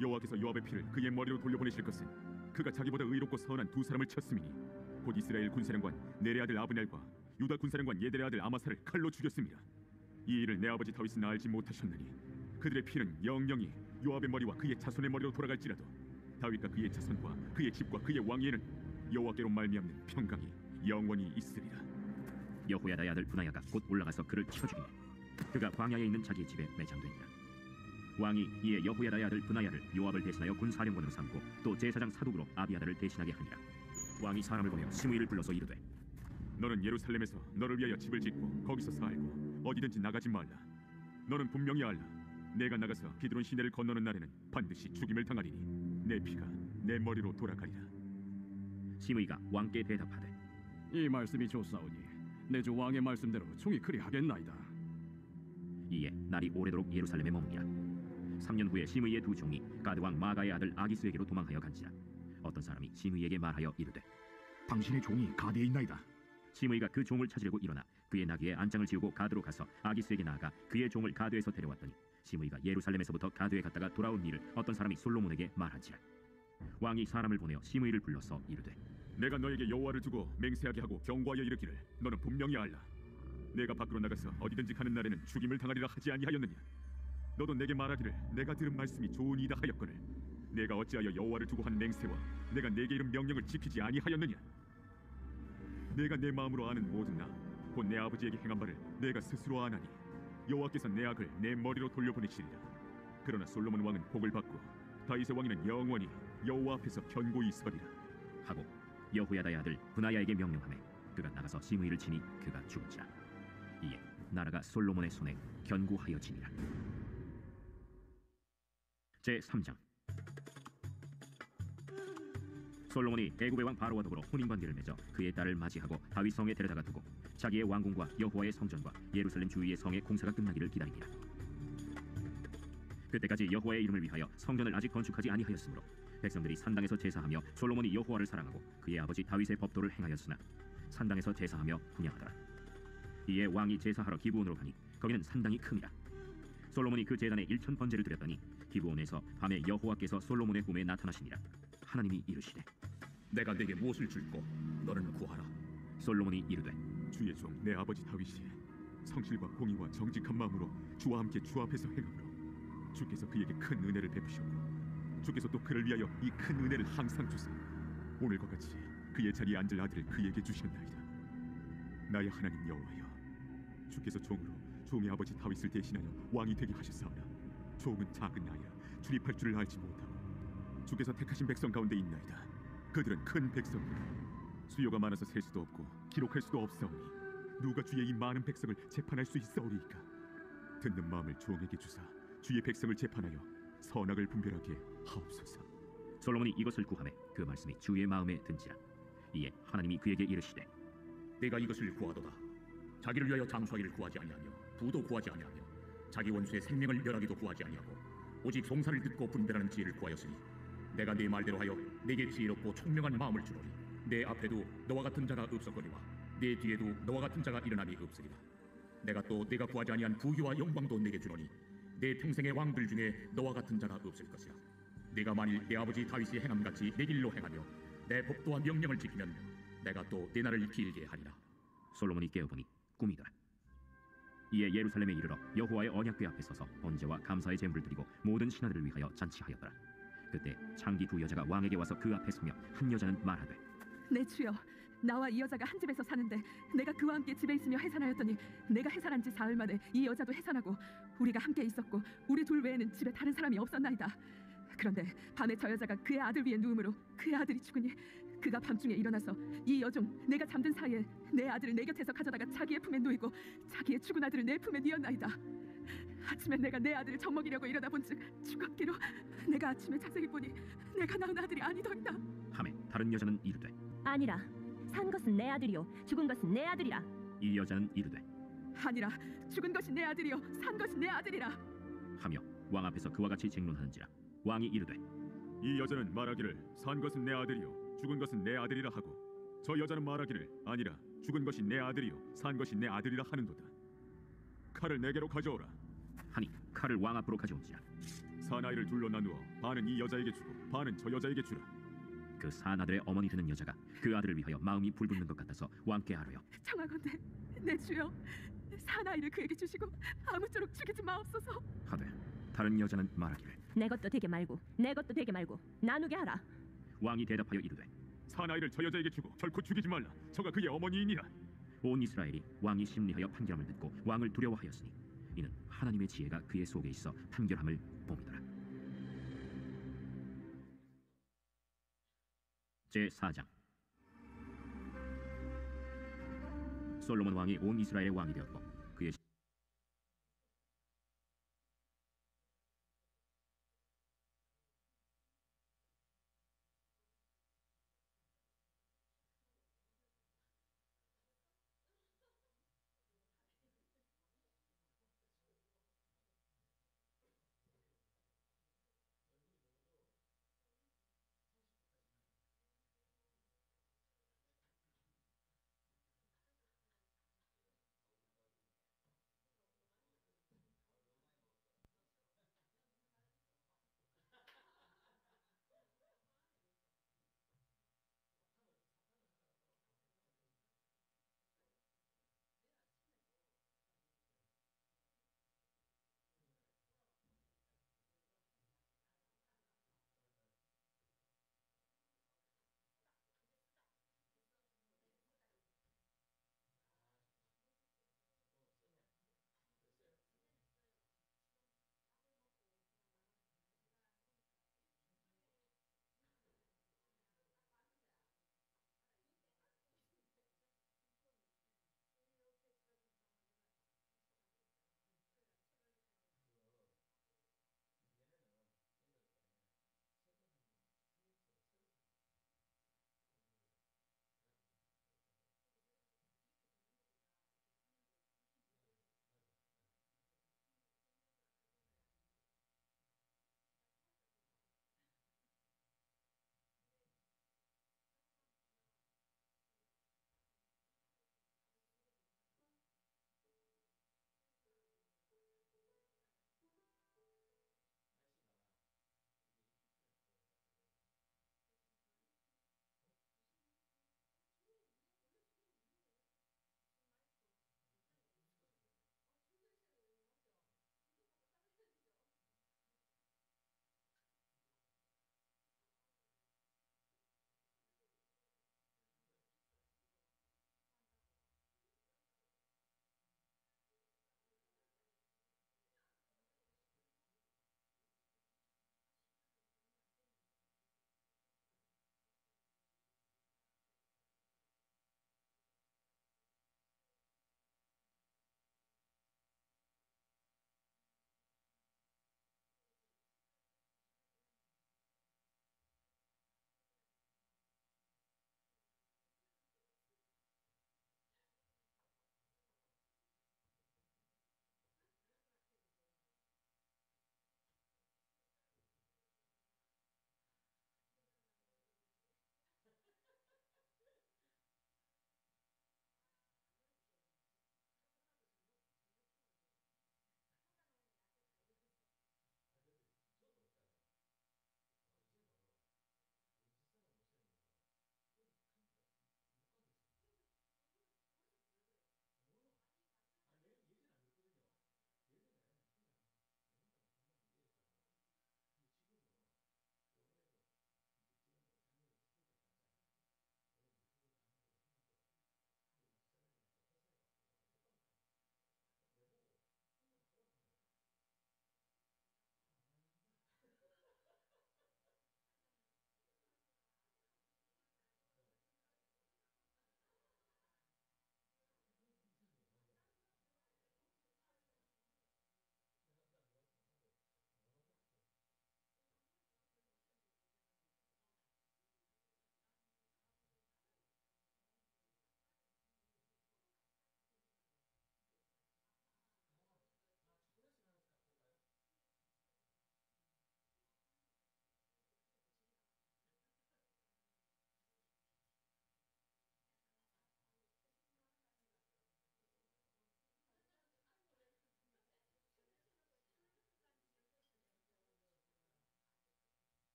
여호와께서 요압의 피를 그의 머리로 돌려보내실 것은 그가 자기보다 의롭고 선한 두 사람을 쳤음이니 곧 이스라엘 군사령관 넬의 아들 아브넬과 유다 군사령관 예델의 아들 아마사를 칼로 죽였습니다. 이 일을 내 아버지 다윗은 알지 못하셨느니 그들의 피는 영영이 요압의 머리와 그의 자손의 머리로 돌아갈지라도 다윗과 그의 자손과 그의 집과 그의 왕위에는 여호와께로 말미암는 평강이 영원히 있으리라. 여호야다의 아들 브나야가 곧 올라가서 그를 쳐 죽이니 그가 광야에 있는 자기의 집에 매장되니라. 왕이 이에 여호야다의 아들 브나야를 요압을 대신하여 군사령관으로 삼고 또 제사장 사독으로 아비아달을 대신하게 하니라. 왕이 사람을 보내어 시므이를 불러서 이르되 너는 예루살렘에서 너를 위하여 집을 짓고 거기서 살고 어디든지 나가지 말라. 너는 분명히 알라. 내가 나가서 기드론 시내를 건너는 날에는 반드시 죽임을 당하리니 내 피가 내 머리로 돌아가리라. 시므이가 왕께 대답하되 이 말씀이 좋사오니 내 주 왕의 말씀대로 종이 그리 하겠나이다. 이에 날이 오래도록 예루살렘에 머무니라. 3년 후에 시므이의 두 종이 가드 왕 마가의 아들 아기스에게로 도망하여 간지라. 어떤 사람이 시므이에게 말하여 이르되 당신의 종이 가드에 있나이다. 시므이가 그 종을 찾으려고 일어나 그의 나귀에 안장을 지우고 가드로 가서 아기스에게 나아가 그의 종을 가드에서 데려왔더니 시므이가 예루살렘에서부터 가드에 갔다가 돌아온 일을 어떤 사람이 솔로몬에게 말한지라. 왕이 사람을 보내어 시므이를 불러서 이르되 내가 너에게 여호와를 두고 맹세하게 하고 경고하여 이르기를 너는 분명히 알라. 내가 밖으로 나가서 어디든지 가는 날에는 죽임을 당하리라 하지 아니하였느냐. 너도 내게 말하기를 내가 들은 말씀이 좋으니이다 하였거늘 내가 어찌하여 여호와를 두고 한 맹세와 내가 내게 이른 명령을 지키지 아니하였느냐. 내가 내 마음으로 아는 모든 나 곧 내 아버지에게 행한 바를 내가 스스로 아나니 여호와께서 내 악을 내 머리로 돌려보내시리라. 그러나 솔로몬 왕은 복을 받고 다윗의 왕위는 영원히 여호와 앞에서 견고히 서리라. 하고 여호야다의 아들 브나야에게 명령하매 그가 나가서 시므이를 치니 그가 죽은지라. 이에 나라가 솔로몬의 손에 견고하여지니라. 제3장. 솔로몬이 애굽의 왕 바로와 더불어 혼인관계를 맺어 그의 딸을 맞이하고 다윗 성에 데려다가 두고 자기의 왕궁과 여호와의 성전과 예루살렘 주위의 성의 공사가 끝나기를 기다리니라. 그때까지 여호와의 이름을 위하여 성전을 아직 건축하지 아니하였으므로 백성들이 산당에서 제사하며 솔로몬이 여호와를 사랑하고 그의 아버지 다윗의 법도를 행하였으나 산당에서 제사하며 분향하더라. 이에 왕이 제사하러 기브온으로 가니 거기는 산당이 큼이라. 솔로몬이 그 제단에 1천 번제를 드렸더니 기브온에서 밤에 여호와께서 솔로몬의 꿈에 나타나시니라. 하나님이 이르시되 내가 네게 무엇을 줄꼬 너는 구하라. 솔로몬이 이르되 주의 종 내 아버지 다윗이 성실과 공의와 정직한 마음으로 주와 함께 주 앞에서 행함으로 주께서 그에게 큰 은혜를 베푸셨고 주께서 또 그를 위하여 이 큰 은혜를 항상 주사 오늘과 같이 그의 자리에 앉을 아들을 그에게 주셨나이다. 나의 하나님 여호와여, 주께서 종으로 종의 아버지 다윗을 대신하여 왕이 되게 하셨사오나 종은 작은 나이라 출입할 줄을 알지 못하고 주께서 택하신 백성 가운데 있나이다. 그들은 큰 백성이라 수요가 많아서 셀 수도 없고 기록할 수도 없사오니 누가 주의 이 많은 백성을 재판할 수 있사오리이까. 듣는 마음을 종에게 주사 주의 백성을 재판하여 선악을 분별하게 하옵소서. 솔로몬이 이것을 구하매 그 말씀이 주의 마음에 든지라. 이에 하나님이 그에게 이르시되 내가 이것을 구하도다. 자기를 위하여 장수하기를 구하지 아니하며 부도 구하지 아니하며 자기 원수의 생명을 멸하기도 구하지 아니하고 오직 송사를 듣고 분별하는 지혜를 구하였으니 내가 네 말대로 하여 내게 지혜롭고 총명한 마음을 주노니 내 앞에도 너와 같은 자가 없었거니와 내 뒤에도 너와 같은 자가 일어남이 없으리라. 내가 또 내가 구하지 아니한 부귀와 영광도 내게 주노니 내 평생의 왕들 중에 너와 같은 자가 없을 것이라. 내가 만일 내 아버지 다윗이 행함같이 내 길로 행하며 내 법도와 명령을 지키면 내가 또 내 날을 길게 하리라. 솔로몬이 깨어보니 꿈이더라. 이에 예루살렘에 이르러 여호와의 언약궤 앞에 서서 번제와 감사의 제물을 드리고 모든 신하들을 위하여 잔치하였더라. 그때 창기 두 여자가 왕에게 와서 그 앞에 서며 한 여자는 말하되 내 주여, 나와 이 여자가 한 집에서 사는데 내가 그와 함께 집에 있으며 해산하였더니 내가 해산한 지 사흘 만에 이 여자도 해산하고 우리가 함께 있었고 우리 둘 외에는 집에 다른 사람이 없었나이다. 그런데 밤에 저 여자가 그의 아들 위에 누움으로 그의 아들이 죽으니 그가 밤중에 일어나서 이 여종 내가 잠든 사이에 내 아들을 내 곁에서 가져다가 자기의 품에 누이고 자기의 죽은 아들을 내 품에 뉘었나이다. 아침에 내가 내 아들을 젖먹이려고 일어나 본즉 죽었기로 내가 아침에 자세히 보니 내가 낳은 아들이 아니더이다. 하매 다른 여자는 이르되 아니라 산 것은 내 아들이요 죽은 것은 내 아들이라. 이 여자는 이르되 아니라 죽은 것이 내 아들이요 산 것이 내 아들이라 하며 왕 앞에서 그와 같이 쟁론하는지라. 왕이 이르되 이 여자는 말하기를 산 것은 내 아들이요 죽은 것은 내 아들이라 하고 저 여자는 말하기를 아니라 죽은 것이 내 아들이요 산 것이 내 아들이라 하는도다. 칼을 내게로 가져오라 하니 칼을 왕 앞으로 가져온지라. 사나이를 둘로 나누어 반은 이 여자에게 주고 반은 저 여자에게 주라. 그 사나들의 어머니 되는 여자가 그 아들을 위하여 마음이 불붙는 것 같아서 왕께 아뢰어 청하건대 내 주여 사나이를 그에게 주시고 아무쪼록 죽이지 마옵소서 하되 다른 여자는 말하기를 내 것도 되게 말고 내 것도 되게 말고 나누게 하라. 왕이 대답하여 이르되 사나이를 저 여자에게 주고 결코 죽이지 말라. 저가 그의 어머니이니라. 온 이스라엘이 왕이 심리하여 판결함을 듣고 왕을 두려워하였으니 이는 하나님의 지혜가 그의 속에 있어 판결함을 봄이더라. 제4장. 솔로몬 왕이 온 이스라엘의 왕이 되었고 그의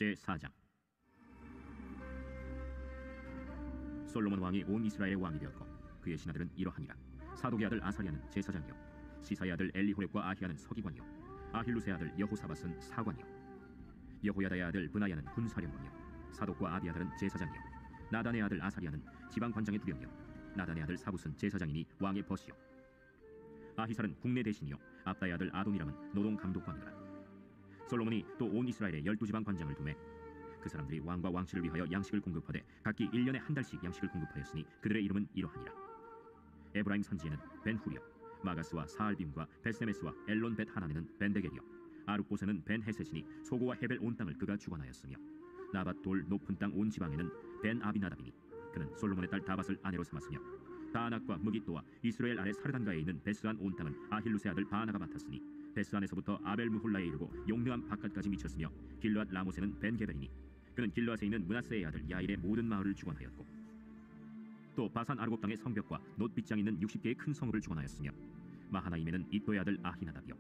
제4장. 솔로몬 왕이 온 이스라엘의 왕이 되었고 그의 신하들은 이러하니라. 사독의 아들 아사리아는 제사장이요, 시사의 아들 엘리호렙과 아히야는 서기관이요, 아힐루스의 아들 여호사밧은 사관이요, 여호야다의 아들 브나야는 군사령관이요, 사독과 아비아달은 제사장이요, 나단의 아들 아사리아는 지방관장의 두령이요, 나단의 아들 사붓은 제사장이니 왕의 벗이요, 아히살은 국내 대신이요, 압다의 아들 아도니람은 노동감독관이라. 솔로몬이 또 온 이스라엘의 12지방 관장을 두매 그 사람들이 왕과 왕실을 위하여 양식을 공급하되 각기 1년에 한 달씩 양식을 공급하였으니 그들의 이름은 이러하니라. 에브라임 산지에는 벤후리요, 마가스와 사알빔과 베세메스와 엘론 벳 하나네는 벤데겔이요, 아룻보세는 벤헤셋이니 소고와 헤벨 온 땅을 그가 주관하였으며, 나밧 돌 높은 땅 온 지방에는 벤 아비나답이니 그는 솔로몬의 딸 다밧을 아내로 삼았으며, 다낙과 무깃도와 이스라엘 아래 사르단가에 있는 베스안 온 땅은 아힐루스의 아들 바나가 맡았으니 베스안에서부터 아벨 무홀라에 이르고 용르암 바깥까지 미쳤으며, 길르앗 라모세는 벤게벨이니 그는 길르앗에 있는 므낫세의 아들 야일의 모든 마을을 주관하였고, 또 바산 아르곱 땅의 성벽과 놋 빗장 있는 60개의 큰 성읍을 주관하였으며, 마하나임에는 이또의 아들 아히나답이요,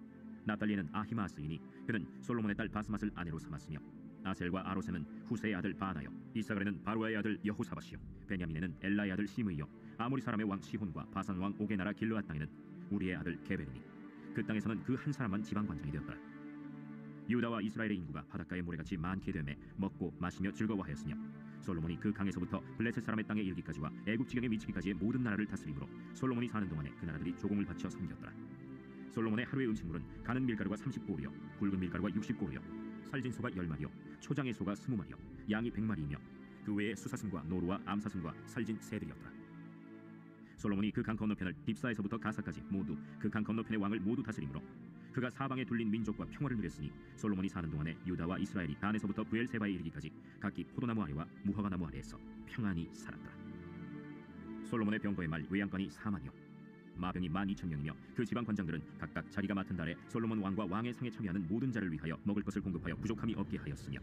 납달리에는 아히마스이니 그는 솔로몬의 딸 바스맛을 아내로 삼았으며, 아셀과 아로세는 후세의 아들 바나요, 이사갈에는 바루아의 아들 여호사밧이요, 베냐민에는 엘라의 아들 시므이요, 아모리 사람의 왕 시혼과 바산 왕 옥의 나라 길르앗 땅에는 우리의 아들 게벨이니 그 땅에서는 그 한 사람만 지방관장이 되었더라. 유다와 이스라엘의 인구가 바닷가의 모래같이 많게 되매 먹고 마시며 즐거워하였으며, 솔로몬이 그 강에서부터 블레셋 사람의 땅에 이르기까지와 애굽 지경에 미치기까지의 모든 나라를 다스림으로 솔로몬이 사는 동안에 그 나라들이 조공을 바쳐 섬겼더라. 솔로몬의 하루의 음식물은 가는 밀가루가 30고루요, 굵은 밀가루가 60고루요, 살진 소가 10마리요, 초장의 소가 20마리요, 양이 100마리이며 그 외에 수사슴과 노루와 암사슴과 살진 새들이었더라. 솔로몬이 그 강 건너편을 딥사에서부터 가사까지 모두 그 강 건너편의 왕을 모두 다스림으로 그가 사방에 둘린 민족과 평화를 누렸으니, 솔로몬이 사는 동안에 유다와 이스라엘이 단에서부터 브엘세바에 이르기까지 각기 포도나무 아래와 무화과 나무 아래에서 평안히 살았더라. 솔로몬의 병거의 말 외양간이 4만이요, 마병이 12,000명이며 그 지방 관장들은 각각 자기가 맡은 달에 솔로몬 왕과 왕의 상에 참여하는 모든 자를 위하여 먹을 것을 공급하여 부족함이 없게 하였으며,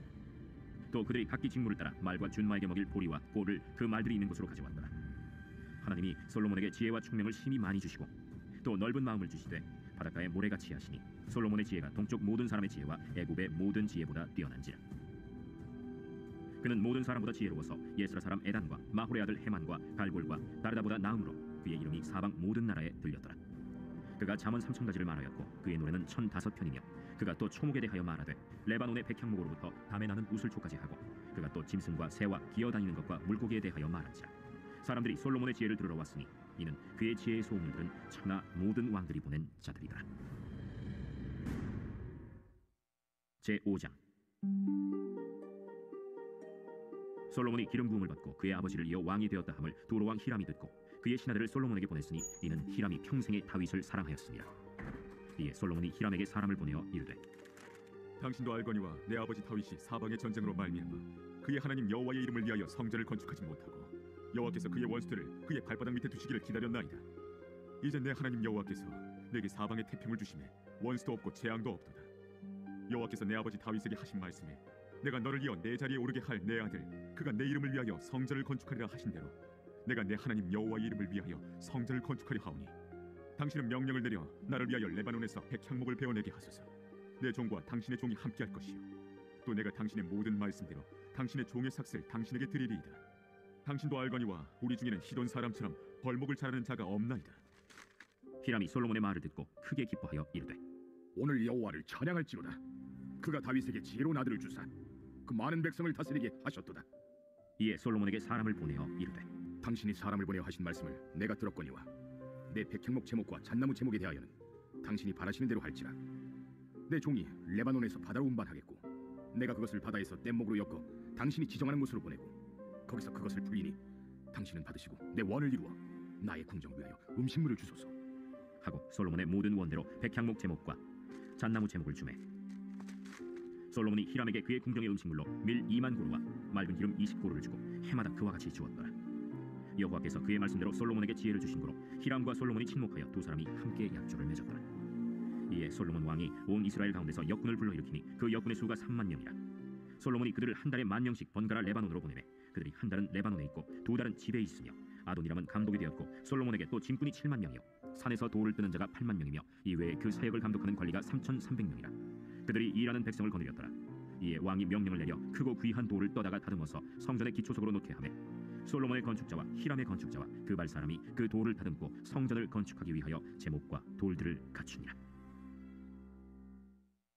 또 그들이 각기 직무를 따라 말과 준마에게 먹일 보리와 꼴을 그 말들이 있는 곳으로 가져왔더라. 하나님이 솔로몬에게 지혜와 총명을 심히 많이 주시고 또 넓은 마음을 주시되 바닷가에 모래같이 하시니 솔로몬의 지혜가 동쪽 모든 사람의 지혜와 애굽의 모든 지혜보다 뛰어난지라. 그는 모든 사람보다 지혜로워서 예스라 사람 에단과 마홀의 아들 헤만과 갈볼과 다르다보다 나음으로 그의 이름이 사방 모든 나라에 들렸더라. 그가 잠언 3,000가지를 말하였고 그의 노래는 1,005편이며 그가 또 초목에 대하여 말하되 레바논의 백향목으로부터 담에 나는 우슬초까지 하고 그가 또 짐승과 새와 기어다니는 것과 물고기에 대하여 말한지라. 사람들이 솔로몬의 지혜를 들으러 왔으니 이는 그의 지혜의 소음을 들은 천하 모든 왕들이 보낸 자들이다. 제5장. 솔로몬이 기름 부음을 받고 그의 아버지를 이어 왕이 되었다 함을 두로 왕 히람이 듣고 그의 신하들을 솔로몬에게 보냈으니 이는 히람이 평생에 다윗을 사랑하였습니다. 이에 솔로몬이 히람에게 사람을 보내어 이르되, 당신도 알거니와 내 아버지 다윗이 사방의 전쟁으로 말미암아 그의 하나님 여호와의 이름을 위하여 성전을 건축하지 못하고 여호와께서 그의 원수들을 그의 발바닥 밑에 두시기를 기다렸나이다. 이제 내 하나님 여호와께서 내게 사방의 태평을 주시매 원수도 없고 재앙도 없도다. 여호와께서 내 아버지 다윗에게 하신 말씀에 내가 너를 이어 내 자리에 오르게 할 내 아들 그가 내 이름을 위하여 성전을 건축하리라 하신 대로 내가 내 하나님 여호와의 이름을 위하여 성전을 건축하려 하오니, 당신은 명령을 내려 나를 위하여 레바논에서 백향목을 베어내게 하소서. 내 종과 당신의 종이 함께할 것이요, 또 내가 당신의 모든 말씀대로 당신의 종의 삭슬 당신에게 드리리이다. 당신도 알거니와 우리 중에는 시돈 사람처럼 벌목을 잘하는 자가 없나이다. 히람이 솔로몬의 말을 듣고 크게 기뻐하여 이르되, 오늘 여호와를 찬양할지로다. 그가 다윗에게 지혜로운 아들을 주사 그 많은 백성을 다스리게 하셨도다. 이에 솔로몬에게 사람을 보내어 이르되, 당신이 사람을 보내어 하신 말씀을 내가 들었거니와 내 백향목 제목과 잣나무 제목에 대하여는 당신이 바라시는 대로 할지라. 내 종이 레바논에서 바다로 운반하겠고 내가 그것을 바다에서 뗏목으로 엮어 당신이 지정하는 곳으로 보내고 거기서 그것을 불리니 당신은 받으시고 내 원을 이루어 나의 궁정을 위하여 음식물을 주소서 하고 솔로몬의 모든 원대로 백향목 제목과 잣나무 제목을 주매, 솔로몬이 히람에게 그의 궁정의 음식물로 밀 2만 고루와 맑은 기름 20고루를 주고 해마다 그와 같이 주었더라. 여호와께서 그의 말씀대로 솔로몬에게 지혜를 주신 고로 히람과 솔로몬이 친목하여 두 사람이 함께 약조를 맺었더라. 이에 솔로몬 왕이 온 이스라엘 가운데서 역군을 불러일으키니 그 역군의 수가 3만 명이라. 솔로몬이 그들을 한 달에 10,000명씩 번갈아 레바논으로 보내매 그들이 한 달은 레바논에 있고 두 달은 집에 있으며, 아도니람은 감독이 되었고 솔로몬에게 또 짐꾼이 7만 명이요 산에서 돌을 뜨는 자가 8만 명이며 이외에 그 사역을 감독하는 관리가 3,300명이라. 그들이 일하는 백성을 거느렸더라. 이에 왕이 명령을 내려 크고 귀한 돌을 떠다가 다듬어서 성전의 기초석으로 놓게 하매 솔로몬의 건축자와 히람의 건축자와 그 발 사람이 그 돌을 다듬고 성전을 건축하기 위하여 제목과 돌들을 갖추니라.